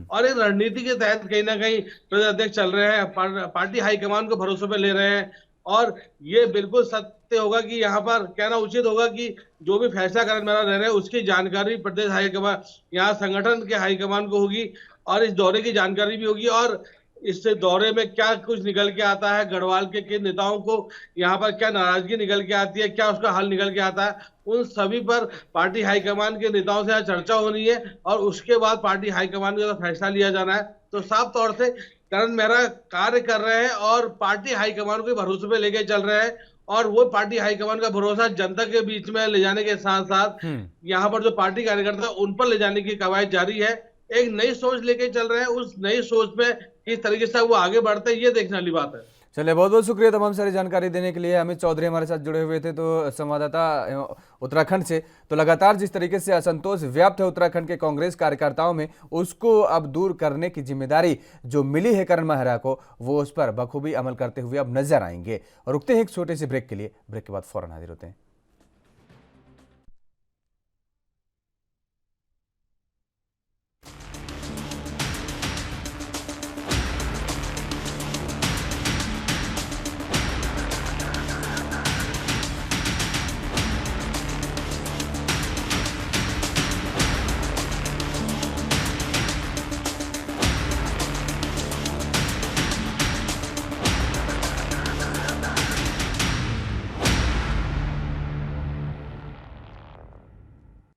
और एक रणनीति के तहत कहीं ना कहीं प्रदेश अध्यक्ष चल रहे हैं, पार्टी हाईकमान को भरोसे पे ले रहे हैं। और ये बिल्कुल सत्य होगा कि यहाँ पर कहना उचित होगा कि जो भी फैसला करण मेहरा ले रहे हैं उसकी जानकारी प्रदेश हाईकमान, यहाँ संगठन के हाईकमान को होगी और इस दौरे की जानकारी भी होगी। और इस दौरे में क्या कुछ निकल के आता है, गढ़वाल के नेताओं को यहाँ पर क्या नाराजगी निकल के आती है, क्या उसका हल निकल के आता है, उन सभी पर पार्टी हाईकमान के नेताओं से चर्चा होनी है और उसके बाद पार्टी हाईकमान का फैसला लिया जाना है। तो साफ तौर से करण मेहरा कार्य कर रहे हैं और पार्टी हाईकमान को भरोसे पे लेके चल रहे हैं और वो पार्टी हाईकमान का भरोसा जनता के बीच में ले जाने के साथ साथ यहाँ पर जो पार्टी कार्यकर्ता उन पर ले जाने की कवायद जारी है। एक नई सोच लेके चल रहे हैं, उस नई सोच में किस तरीके से वो आगे बढ़ते हैं ये देखने वाली बात है। चलिए, बहुत बहुत शुक्रिया तमाम सारी जानकारी देने के लिए। अमित चौधरी हमारे साथ जुड़े हुए थे तो संवाददाता उत्तराखंड से। तो लगातार जिस तरीके से असंतोष व्याप्त है उत्तराखंड के कांग्रेस कार्यकर्ताओं में, उसको अब दूर करने की जिम्मेदारी जो मिली है करण मेहरा को, वो उस पर बखूबी अमल करते हुए अब नजर आएंगे। और रुकते हैं एक छोटे से ब्रेक के लिए, ब्रेक के बाद फौरन हाजिर होते हैं।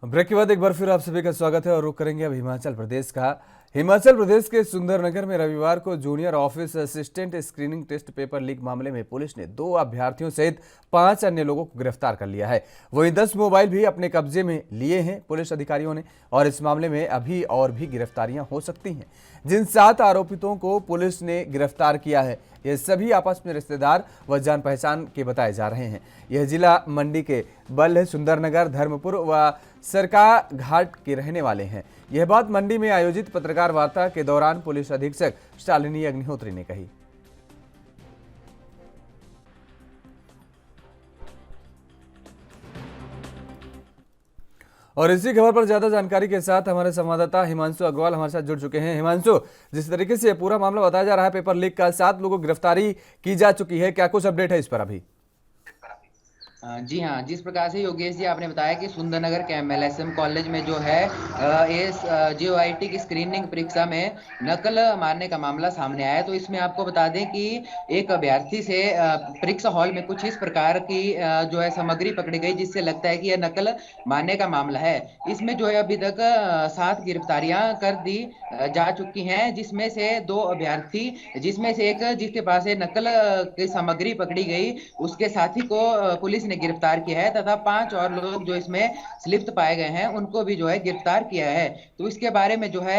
ब्रेक के बाद एक बार फिर आप सभी का स्वागत है और रुक करेंगे अब हिमाचल प्रदेश का। हिमाचल प्रदेश के सुंदरनगर में रविवार को junior office assistant screening test paper leak मामले में पुलिस ने 2 अभ्यर्थियों सहित 5 अन्य लोगों को गिरफ्तार कर लिया है। वहीं 10 मोबाइल भी अपने कब्जे में लिए हैं पुलिस अधिकारियों ने। और इस मामले में अभी और भी गिरफ्तारियां हो सकती हैं। जिन 7 आरोपितों को पुलिस ने गिरफ्तार किया है, ये सभी आपस में रिश्तेदार व जान पहचान के बताए जा रहे हैं। यह जिला मंडी के बल्ह, सुंदरनगर, धर्मपुर व सरका घाट के रहने वाले हैं। यह बात मंडी में आयोजित पत्रकार वार्ता के दौरान पुलिस अधीक्षक शालिनी अग्निहोत्री ने कही। और इसी खबर पर ज्यादा जानकारी के साथ हमारे संवाददाता हिमांशु अग्रवाल हमारे साथ जुड़ चुके हैं। हिमांशु, जिस तरीके से पूरा मामला बताया जा रहा है पेपर लीक का, 7 लोगों की गिरफ्तारी की जा चुकी है, क्या कुछ अपडेट है इस पर अभी? जी हाँ, जिस प्रकार से योगेश जी आपने बताया कि सुंदरनगर के MLSM कॉलेज में जो है JOIT की स्क्रीनिंग परीक्षा में नकल मारने का मामला सामने आया। तो इसमें आपको बता दें कि एक अभ्यर्थी से परीक्षा हॉल में कुछ इस प्रकार की जो है सामग्री पकड़ी गई जिससे लगता है कि यह नकल मारने का मामला है। इसमें जो है अभी तक 7 गिरफ्तारियां कर दी जा चुकी हैं, जिसमें से 2 अभ्यर्थी, जिसमें से एक जिसके पास नकल की सामग्री पकड़ी गई उसके साथी को पुलिस ने गिरफ्तार किया है तथा 5 और लोग जो इसमें संलिप्त पाए गए हैं उनको भी जो है गिरफ्तार किया है। तो इसके बारे में जो है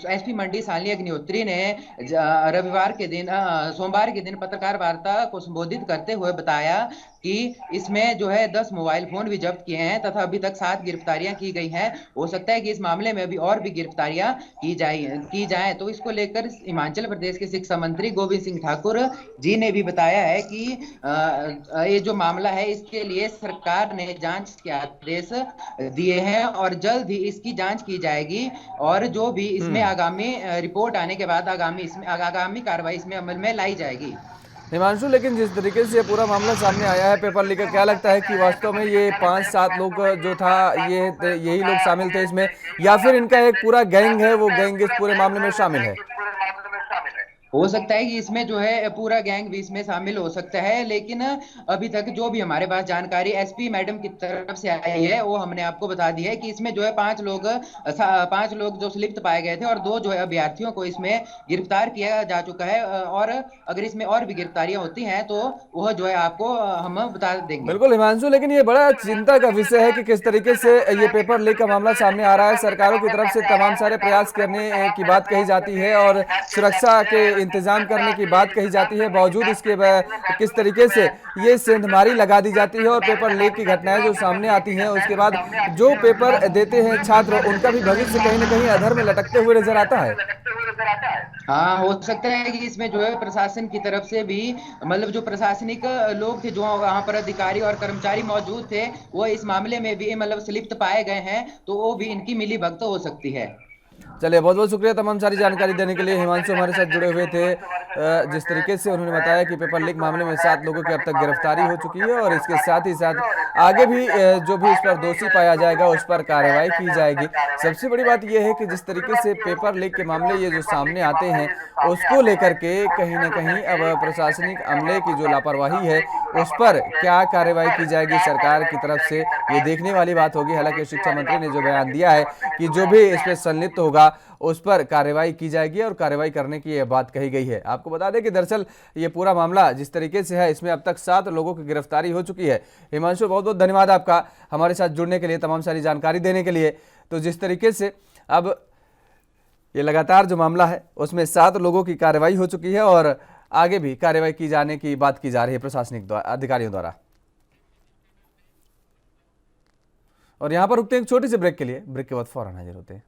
एसपी मंडी शालिनी अग्निहोत्री ने रविवार के दिन, सोमवार के दिन पत्रकार वार्ता को संबोधित करते हुए बताया कि इसमें जो है 10 मोबाइल फोन भी जब्त किए हैं तथा अभी तक 7 गिरफ्तारियां की गई हैं। हो सकता है कि इस मामले में अभी और भी गिरफ्तारियां की जाएं। तो इसको लेकर हिमाचल प्रदेश के शिक्षा मंत्री गोविंद सिंह ठाकुर जी ने भी बताया है कि ये जो मामला है इसके लिए सरकार ने जांच के आदेश दिए हैं और जल्द ही इसकी जांच की जाएगी और जो भी इसमें आगामी रिपोर्ट आने के बाद आगामी कार्रवाई इसमें अमल में लाई जाएगी। हिमांशु, लेकिन जिस तरीके से पूरा मामला सामने आया है पेपर लीक का, क्या लगता है कि वास्तव में ये 5-7 लोग जो था यही लोग शामिल थे इसमें, या फिर इनका एक पूरा गैंग है, वो गैंग इस पूरे मामले में शामिल है? हो सकता है कि इसमें जो है पूरा गैंग भी इसमें शामिल हो सकता है, लेकिन अभी तक जो भी हमारे पास जानकारी एसपी मैडम की तरफ से आई है वो हमने आपको बता दी है कि इसमें जो है 5 लोग जो संलिप्त पाए गए थे और 2 जो है अभ्यर्थियों को इसमें गिरफ्तार किया जा चुका है, और अगर इसमें और भी गिरफ्तारियां होती हैं तो वह जो है आपको हम बता देंगे। बिल्कुल हिमांशु, लेकिन ये बड़ा चिंता का विषय है कि किस तरीके से ये पेपर लीक का मामला सामने आ रहा है। सरकारों की तरफ से तमाम सारे प्रयास करने की बात कही जाती है और सुरक्षा के इंतजाम करने की बात कही जाती है, बावजूद इसके किस तरीके से ये सेंधमारी लगा दी जाती है और पेपर लीक की घटनाएं जो सामने आती हैं, उसके बाद जो पेपर देते हैं छात्र, उनका भी भविष्य कहीं न कहीं अधर में लटकते हुए नजर आता है। हाँ, हो सकता है कि इसमें जो है प्रशासन की तरफ से भी, मतलब जो प्रशासनिक लोग थे, जो वहाँ पर अधिकारी और कर्मचारी मौजूद थे, वो इस मामले में भी मतलब संलिप्त पाए गए हैं, तो वो भी इनकी मिलीभगत हो सकती है। चलिए, बहुत बहुत शुक्रिया तमाम सारी जानकारी देने के लिए। हिमांशु हमारे साथ जुड़े हुए थे। जिस तरीके से उन्होंने बताया कि पेपर लीक मामले में 7 लोगों की अब तक गिरफ्तारी हो चुकी है और इसके साथ ही साथ आगे भी जो भी इस पर दोषी पाया जाएगा उस पर कार्रवाई की जाएगी। सबसे बड़ी बात यह है कि जिस तरीके से पेपर लीक के मामले ये जो सामने आते हैं, उसको लेकर के कहीं ना कहीं अब प्रशासनिक अमले की जो लापरवाही है उस पर क्या कार्रवाई की जाएगी सरकार की तरफ से, ये देखने वाली बात होगी। हालांकि शिक्षा मंत्री ने जो बयान दिया है कि जो भी इस पर संलिप्त होगा उस पर कार्रवाई की जाएगी और कार्रवाई करने की यह बात कही गई है। आपको बता दें कि दरअसल ये पूरा मामला जिस तरीके से है, इसमें अब तक 7 लोगों की गिरफ्तारी हो चुकी है। हिमांशु, बहुत बहुत धन्यवाद आपका हमारे साथ जुड़ने के लिए, तमाम सारी जानकारी देने के लिए। तो जिस तरीके से अब ये लगातार जो मामला है उसमें 7 लोगों की कार्रवाई हो चुकी है और आगे भी कार्रवाई की जाने की बात की जा रही है प्रशासनिक अधिकारियों द्वारा। और यहां पर रुकते हैं एक छोटी सी ब्रेक के लिए, ब्रेक के बाद फौरन हाजिर होते हैं।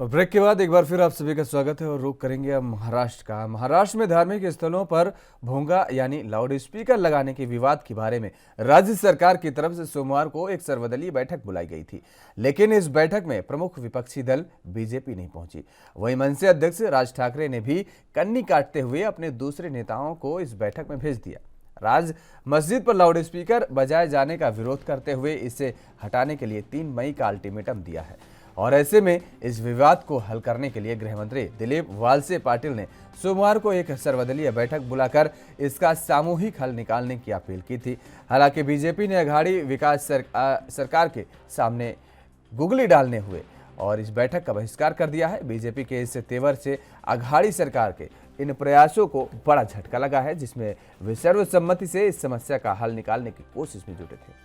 और ब्रेक के बाद एक बार फिर आप सभी का स्वागत है और रुख करेंगे अब महाराष्ट्र का। महाराष्ट्र में धार्मिक स्थलों पर भोंगा यानी लाउड स्पीकर लगाने के विवाद के बारे में राज्य सरकार की तरफ से सोमवार को एक सर्वदलीय बैठक बुलाई गई थी, लेकिन इस बैठक में प्रमुख विपक्षी दल बीजेपी नहीं पहुंची। वहीं मनसे अध्यक्ष राज ठाकरे ने भी कन्नी काटते हुए अपने दूसरे नेताओं को इस बैठक में भेज दिया। राज मस्जिद पर लाउड स्पीकर बजाए जाने का विरोध करते हुए इसे हटाने के लिए 3 मई का अल्टीमेटम दिया है और ऐसे में इस विवाद को हल करने के लिए गृह मंत्री दिलीप वालसे पाटिल ने सोमवार को एक सर्वदलीय बैठक बुलाकर इसका सामूहिक हल निकालने की अपील की थी। हालांकि बीजेपी ने अघाड़ी विकास सरकार के सामने गुगली डालने हुए और इस बैठक का बहिष्कार कर दिया है। बीजेपी के इस तेवर से अघाड़ी सरकार के इन प्रयासों को बड़ा झटका लगा है, जिसमें वे सर्वसम्मति से इस समस्या का हल निकालने की कोशिश में जुटे थे।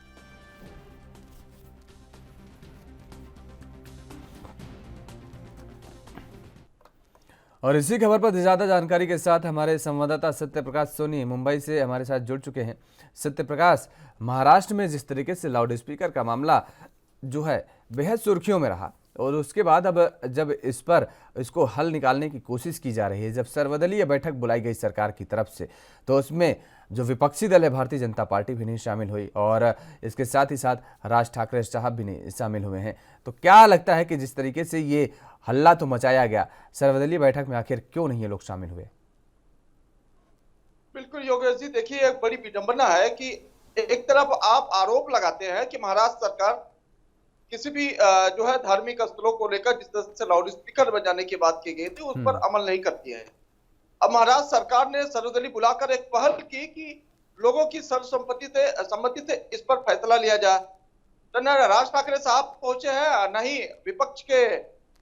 और इसी खबर पर ज्यादा जानकारी के साथ हमारे संवाददाता सत्य प्रकाश सोनी मुंबई से हमारे साथ जुड़ चुके हैं। सत्य प्रकाश, महाराष्ट्र में जिस तरीके से लाउड स्पीकर का मामला जो है बेहद सुर्खियों में रहा और उसके बाद अब जब इसको हल निकालने की कोशिश की जा रही है, जब सर्वदलीय बैठक बुलाई गई सरकार की तरफ से, तो उसमें जो विपक्षी दल है भारतीय जनता पार्टी भी नहीं शामिल हुई और इसके साथ ही साथ राज ठाकरे साहब भी नहीं शामिल हुए हैं। तो क्या लगता है कि जिस तरीके से ये हल्ला तो मचाया गया, सर्वदलीय बैठक में आखिर क्यों नहीं ये लोग शामिल हुए? बिल्कुल योगेश जी, देखिए एक बड़ी विडंबना है कि एक तरफ आप आरोप लगाते हैं कि महाराष्ट्र सरकार किसी भी जो है धार्मिक स्थलों को लेकर जिस तरह से लाउड स्पीकर बजाने की बात की गई थी उस पर अमल नहीं करती है। अब महाराष्ट्र सरकार ने सर्वदलीय बुलाकर एक पहल की कि लोगों की सर्वसम्मति से इस पर फैसला लिया जाए। तो न राज ठाकरे साहब पहुंचे हैं, न ही विपक्ष के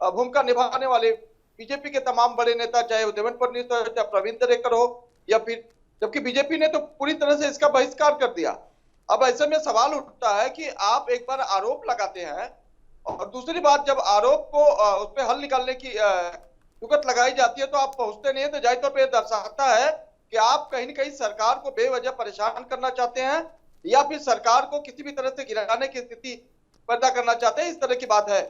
भूमिका निभाने वाले बीजेपी के तमाम बड़े नेता, चाहे वो देवेंद्र फडणवीस हो, चाहे प्रवीण दरेकर हो, या फिर जबकि बीजेपी ने तो पूरी तरह से इसका बहिष्कार कर दिया। अब ऐसे में सवाल उठता है कि आप एक बार आरोप लगाते हैं और दूसरी बात जब आरोप को उस पर हल निकालने की जुगत लगाई जाती है तो आप पहुंचते नहीं है, तो जाहिर तौर पर दर्शाता है कि आप कहीं न कहीं सरकार को बेवजह परेशान करना चाहते हैं या फिर सरकार को किसी भी तरह से गिराने की स्थिति पैदा करना चाहते हैं, इस तरह की बात है।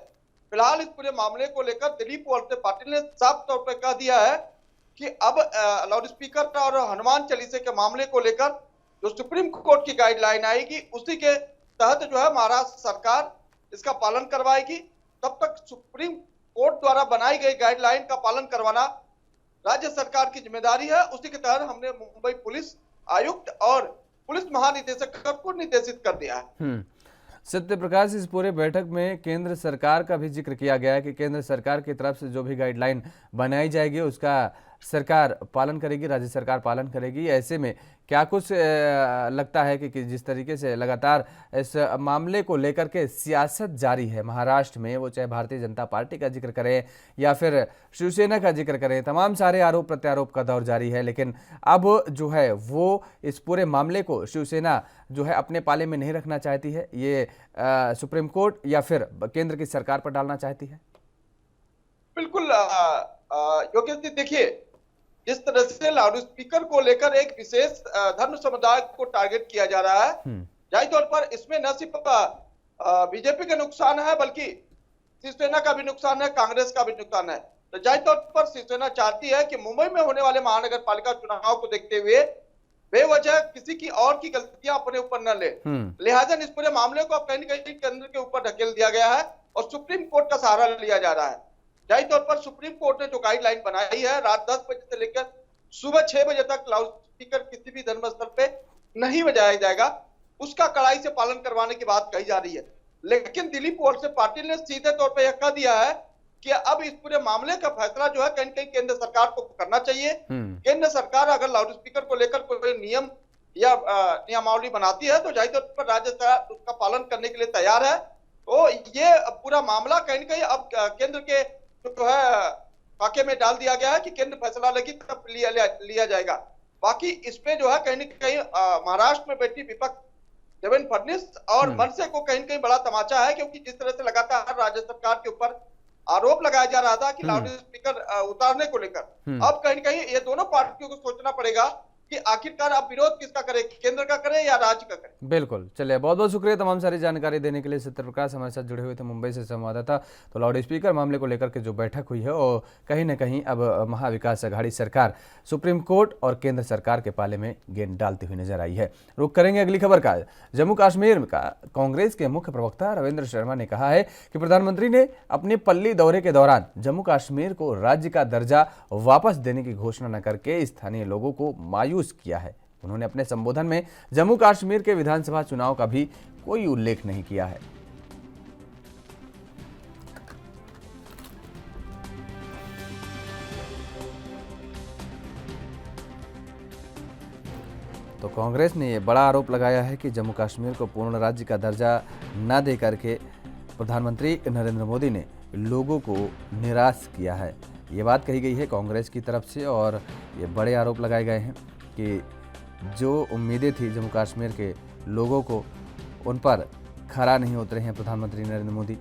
फिलहाल इस पूरे मामले को लेकर दिलीप वळसे पाटिल ने साफ तौर पर कह दिया है कि अब लाउड स्पीकर और हनुमान चालीसे के मामले को लेकर जो सुप्रीम कोर्ट की गाइडलाइन आएगी उसी के तहत जो है महाराष्ट्र सरकार इसका पालन करवाएगी। तब तक सुप्रीम कोर्ट द्वारा बनाई गई गाइडलाइन का पालन करवाना राज्य सरकार की जिम्मेदारी है। उसी के तहत हमने मुंबई पुलिस आयुक्त और पुलिस महानिदेशक को निर्देशित कर दिया है। सत्य प्रकाश, इस पूरे बैठक में केंद्र सरकार का भी जिक्र किया गया है कि केंद्र सरकार की तरफ से जो भी गाइडलाइन बनाई जाएगी उसका सरकार पालन करेगी, राज्य सरकार पालन करेगी। ऐसे में क्या कुछ लगता है कि जिस तरीके से लगातार इस मामले को लेकर के सियासत जारी है महाराष्ट्र में, वो चाहे भारतीय जनता पार्टी का जिक्र करें या फिर शिवसेना का जिक्र करें, तमाम सारे आरोप प्रत्यारोप का दौर जारी है। लेकिन अब जो है वो इस पूरे मामले को शिवसेना जो है अपने पाले में नहीं रखना चाहती है, ये सुप्रीम कोर्ट या फिर केंद्र की सरकार पर डालना चाहती है। बिल्कुल योगेश जी, देखिए जिस तरह से लाउड स्पीकर को लेकर एक विशेष धर्म समुदाय को टारगेट किया जा रहा है, जाहिर तौर पर इसमें न सिर्फ बीजेपी का नुकसान है बल्कि शिवसेना का भी नुकसान है, कांग्रेस का भी नुकसान है। तो जाहिर तौर पर शिवसेना चाहती है कि मुंबई में होने वाले महानगर पालिका चुनाव को देखते हुए बेवजह किसी की और की गलतियां अपने ऊपर न ले, लिहाजा इस पूरे मामले को अब कहीं न कहीं केंद्र के ऊपर ढकेल दिया गया है और सुप्रीम कोर्ट का सहारा लिया जा रहा है। जाहिर तौर पर सुप्रीम कोर्ट ने जो गाइडलाइन बनाई है, रात 10 बजे से लेकर सुबह 6 बजे तक लाउड स्पीकर किसी भी धर्मस्थल पे नहीं बजाया जाएगा, उसका कड़ाई से पालन करवाने की बात कही जा रही है। लेकिन दिलीप वळसे पाटिल ने सीधे तौर पर यह कह दिया है कि अब इस पूरे मामले का फैसला जो है कहीं कहीं केंद्र सरकार को करना चाहिए। केंद्र सरकार अगर लाउड स्पीकर को लेकर कोई नियम या नियमावली बनाती है तो जाहिर तौर पर राज्य सरकार उसका पालन करने के लिए तैयार है। तो ये पूरा मामला कहीं न कहीं अब केंद्र के जो है खाके में डाल दिया गया है कि केंद्र फैसला लेगी तब लिया जाएगा। बाकी इस पे जो है कहीं न कहीं महाराष्ट्र में बैठी विपक्ष देवेंद्र फडणवीस और मनसे को कहीं न कहीं बड़ा तमाचा है, क्योंकि जिस तरह से लगातार राज्य सरकार के ऊपर आरोप लगाया जा रहा था कि लाउड स्पीकर उतारने को लेकर, अब कहीं न कहीं ये दोनों पार्टियों को सोचना पड़ेगा कि आखिरकार अब विरोध किसका करे, केंद्र का करे या राज्य का करे। बिल्कुल, चलिए बहुत बहुत शुक्रिया तमाम सारी जानकारी देने के लिए। सत्य प्रकाश हमारे साथ जुड़े हुए थे मुंबई से संवाददाता। तो लाउड स्पीकर मामले को लेकर के जो बैठक हुई है और कहीं ना कहीं अब महाविकास अघाड़ी सरकार सुप्रीम कोर्ट और केंद्र सरकार के पाले में गेंद डालती हुई नजर आई है। रुख करेंगे अगली खबर का। जम्मू कश्मीर का कांग्रेस के मुख्य प्रवक्ता रविंद्र शर्मा ने कहा है कि प्रधानमंत्री ने अपने पल्ली दौरे के दौरान जम्मू कश्मीर को राज्य का दर्जा वापस देने की घोषणा न करके स्थानीय लोगों को मायूस किया है। उन्होंने अपने संबोधन में जम्मू कश्मीर के विधानसभा चुनाव का भी कोई उल्लेख नहीं किया है। तो कांग्रेस ने यह बड़ा आरोप लगाया है कि जम्मू कश्मीर को पूर्ण राज्य का दर्जा न दे करके प्रधानमंत्री नरेंद्र मोदी ने लोगों को निराश किया है। ये बात कही गई है कांग्रेस की तरफ से और ये बड़े आरोप लगाए गए हैं कि जो उम्मीदें थी जम्मू कश्मीर के लोगों को, उन पर खरा नहीं उतरे हैं प्रधानमंत्री नरेंद्र मोदी।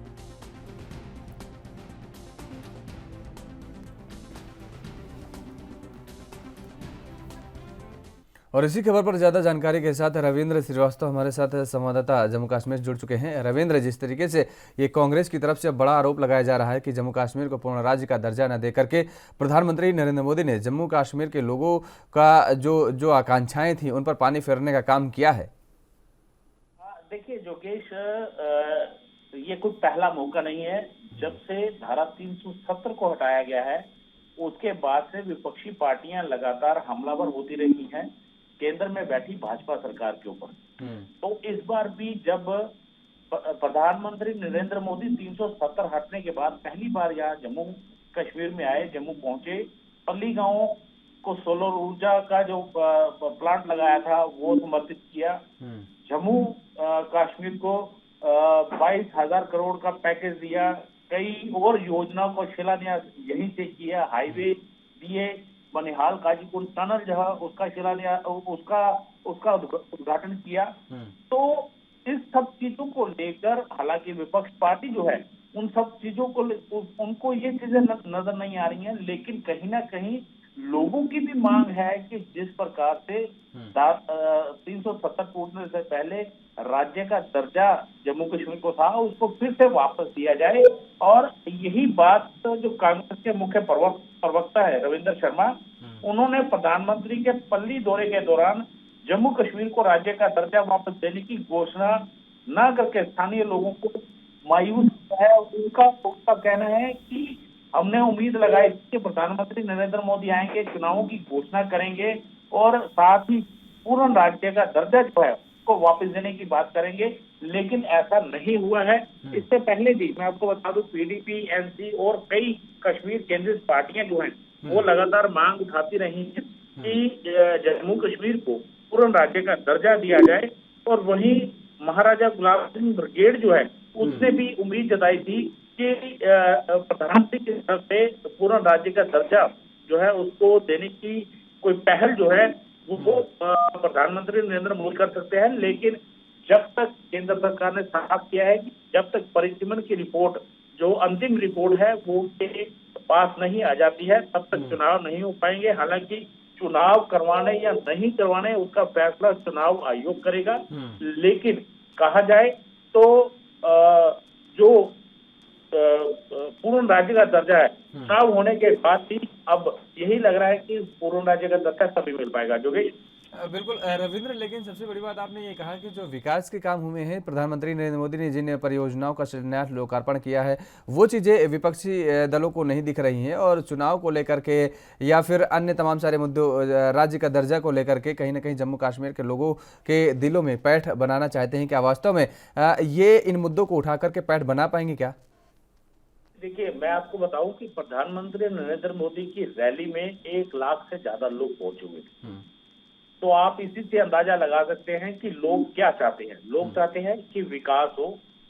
और इसी खबर पर ज़्यादा जानकारी के साथ रविंद्र श्रीवास्तव हमारे साथ संवाददाता जम्मू कश्मीर जुड़ चुके हैं। रविंद्र, जिस तरीके से ये कांग्रेस की तरफ से बड़ा आरोप लगाया जा रहा है कि जम्मू कश्मीर को पूर्ण राज्य का दर्जा न देकर के प्रधानमंत्री नरेंद्र मोदी ने जम्मू कश्मीर के लोगों का जो आकांक्षाएं थी उन पर पानी फेरने का काम किया है। देखिए योगेश, ये कोई पहला मौका नहीं है। जब से धारा 370 को हटाया गया है उसके बाद से विपक्षी पार्टियां लगातार हमलावर होती रही हैं केंद्र में बैठी भाजपा सरकार के ऊपर। तो इस बार भी जब प्रधानमंत्री नरेंद्र मोदी 370 हटने के बाद पहली बार यहाँ जम्मू कश्मीर में आए, जम्मू पहुंचे, पल्ली गांव को सोलर ऊर्जा का जो प्लांट लगाया था वो समर्पित किया। जम्मू कश्मीर को 22,000 करोड़ का पैकेज दिया, कई और योजनाओं को शिलान्यास यहीं से किया, हाईवे दिए, बनिहाल गाजीपुर टनल जहां उसका शिलान्यास उसका उद्घाटन किया। तो इस सब चीजों को लेकर हालांकि विपक्ष पार्टी जो है उन सब चीजों को उनको ये चीजें नजर नहीं आ रही हैं, लेकिन कहीं ना कहीं लोगों की भी मांग है कि जिस प्रकार से 370 टूटने से पहले राज्य का दर्जा जम्मू कश्मीर को था, उसको फिर से वापस दिया जाए। और यही बात जो कांग्रेस के मुख्य प्रवक्ता है रविंद्र शर्मा, उन्होंने प्रधानमंत्री के पल्ली दौरे के दौरान जम्मू कश्मीर को राज्य का दर्जा वापस देने की घोषणा न करके स्थानीय लोगों को मायूस किया है। उनका कहना है कि हमने उम्मीद लगाई कि प्रधानमंत्री नरेंद्र मोदी आएंगे, चुनावों की घोषणा करेंगे और साथ ही पूर्ण राज्य का दर्जा जो है उसको वापस देने की बात करेंगे, लेकिन ऐसा नहीं हुआ है। इससे पहले भी मैं आपको बता दूं, पीडीपी, एनसी और कई कश्मीर केंद्रित पार्टियां जो हैं वो लगातार मांग उठाती रही हैं कि जम्मू कश्मीर को पूर्ण राज्य का दर्जा दिया जाए। और वहीं महाराजा गुलाब सिंह ब्रिगेड जो है उसने भी उम्मीद जताई थी कि प्रधानमंत्री की तरफ से पूर्ण राज्य का दर्जा जो है उसको देने की कोई पहल जो है वो प्रधानमंत्री नरेंद्र मोदी कर सकते हैं। लेकिन जब तक केंद्र सरकार ने साफ किया है कि जब तक परिसीमन की रिपोर्ट, जो अंतिम रिपोर्ट है, वो के पास नहीं आ जाती है, तब तक चुनाव नहीं हो पाएंगे। हालांकि चुनाव करवाने या नहीं करवाने उसका फैसला चुनाव आयोग करेगा। लेकिन कहा जाए तो जो पूर्ण राज्य का दर्जा है, चुनाव होने के बाद ही अब यही लग रहा है कि पूर्ण राज्य का दर्जा तभी मिल पाएगा। जोगेश, बिल्कुल रविंद्र, लेकिन सबसे बड़ी बात आपने ये कहा कि जो विकास के काम हुए हैं, प्रधानमंत्री नरेंद्र मोदी ने जिन परियोजनाओं का शिलान्यास लोकार्पण किया है, वो चीज़ें विपक्षी दलों को नहीं दिख रही हैं और चुनाव को लेकर के या फिर अन्य तमाम सारे मुद्दों, राज्य का दर्जा को लेकर के कहीं ना कहीं जम्मू कश्मीर के लोगों के दिलों में पैठ बनाना चाहते हैं। क्या वास्तव में ये इन मुद्दों को उठा करके पैठ बना पाएंगे क्या? देखिए, मैं आपको बताऊं कि प्रधानमंत्री नरेंद्र मोदी की रैली में 1 लाख से ज्यादा लोग पहुंचे हुए थे। तो आप इसी से अंदाजा लगा सकते हैं कि लोग क्या चाहते हैं। लोग चाहते हैं कि विकास हो।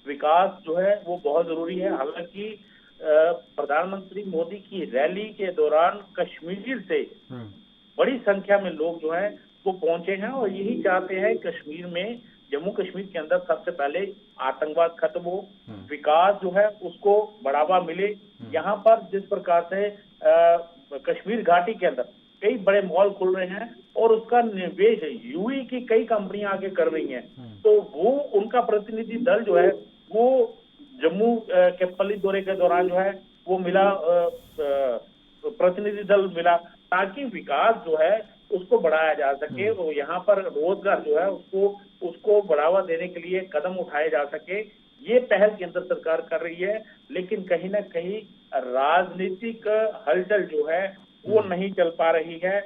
विकास जो है वो बहुत जरूरी है। हालांकि प्रधानमंत्री मोदी की रैली के दौरान कश्मीर से बड़ी संख्या में लोग जो है वो पहुंचे हैं और यही चाहते हैं कश्मीर में, जम्मू कश्मीर के अंदर सबसे पहले आतंकवाद खत्म हो, विकास जो है उसको बढ़ावा मिले। यहाँ पर जिस प्रकार से कश्मीर घाटी के अंदर कई बड़े मॉल खुल रहे हैं और उसका निवेश यूएई की कई कंपनियां आगे कर रही हैं, तो वो उनका प्रतिनिधि दल जो है वो जम्मू के पल्ली दौरे के दौरान जो है वो मिला, प्रतिनिधि दल मिला, ताकि विकास जो है उसको बढ़ाया जा सके और यहाँ पर रोजगार जो है उसको बढ़ावा देने के लिए कदम उठाए जा सके। ये पहल केंद्र सरकार कर रही है। लेकिन कहीं ना कहीं राजनीतिक हलचल जो है वो नहीं चल पा रही है।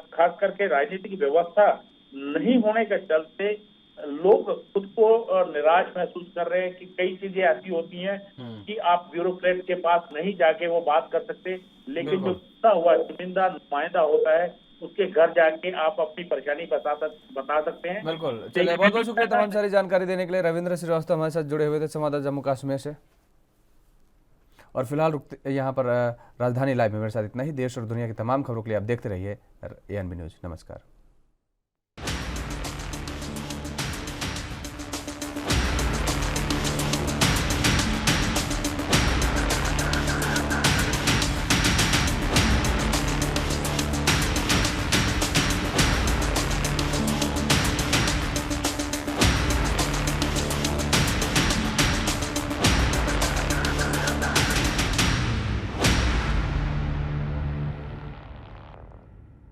खास करके राजनीतिक व्यवस्था नहीं होने के चलते लोग खुद को निराश महसूस कर रहे हैं कि कई चीजें ऐसी होती हैं कि आप ब्यूरोक्रेट के पास नहीं जाके वो बात कर सकते, लेकिन जो हुआ चुनिंदा नुमाइंदा होता है उसके घर जाके आप अपनी परेशानी बता सकते हैं। बिल्कुल, चलिए बहुत बहुत शुक्रिया तमाम सारी जानकारी देने के लिए। रविंद्र श्रीवास्तव हमारे साथ जुड़े हुए थे, संवाददाता जम्मू कश्मीर से। और फिलहाल यहाँ पर राजधानी लाइव में मेरे साथ इतना ही। देश और दुनिया की तमाम खबरों के लिए आप देखते रहिए ANB न्यूज। नमस्कार।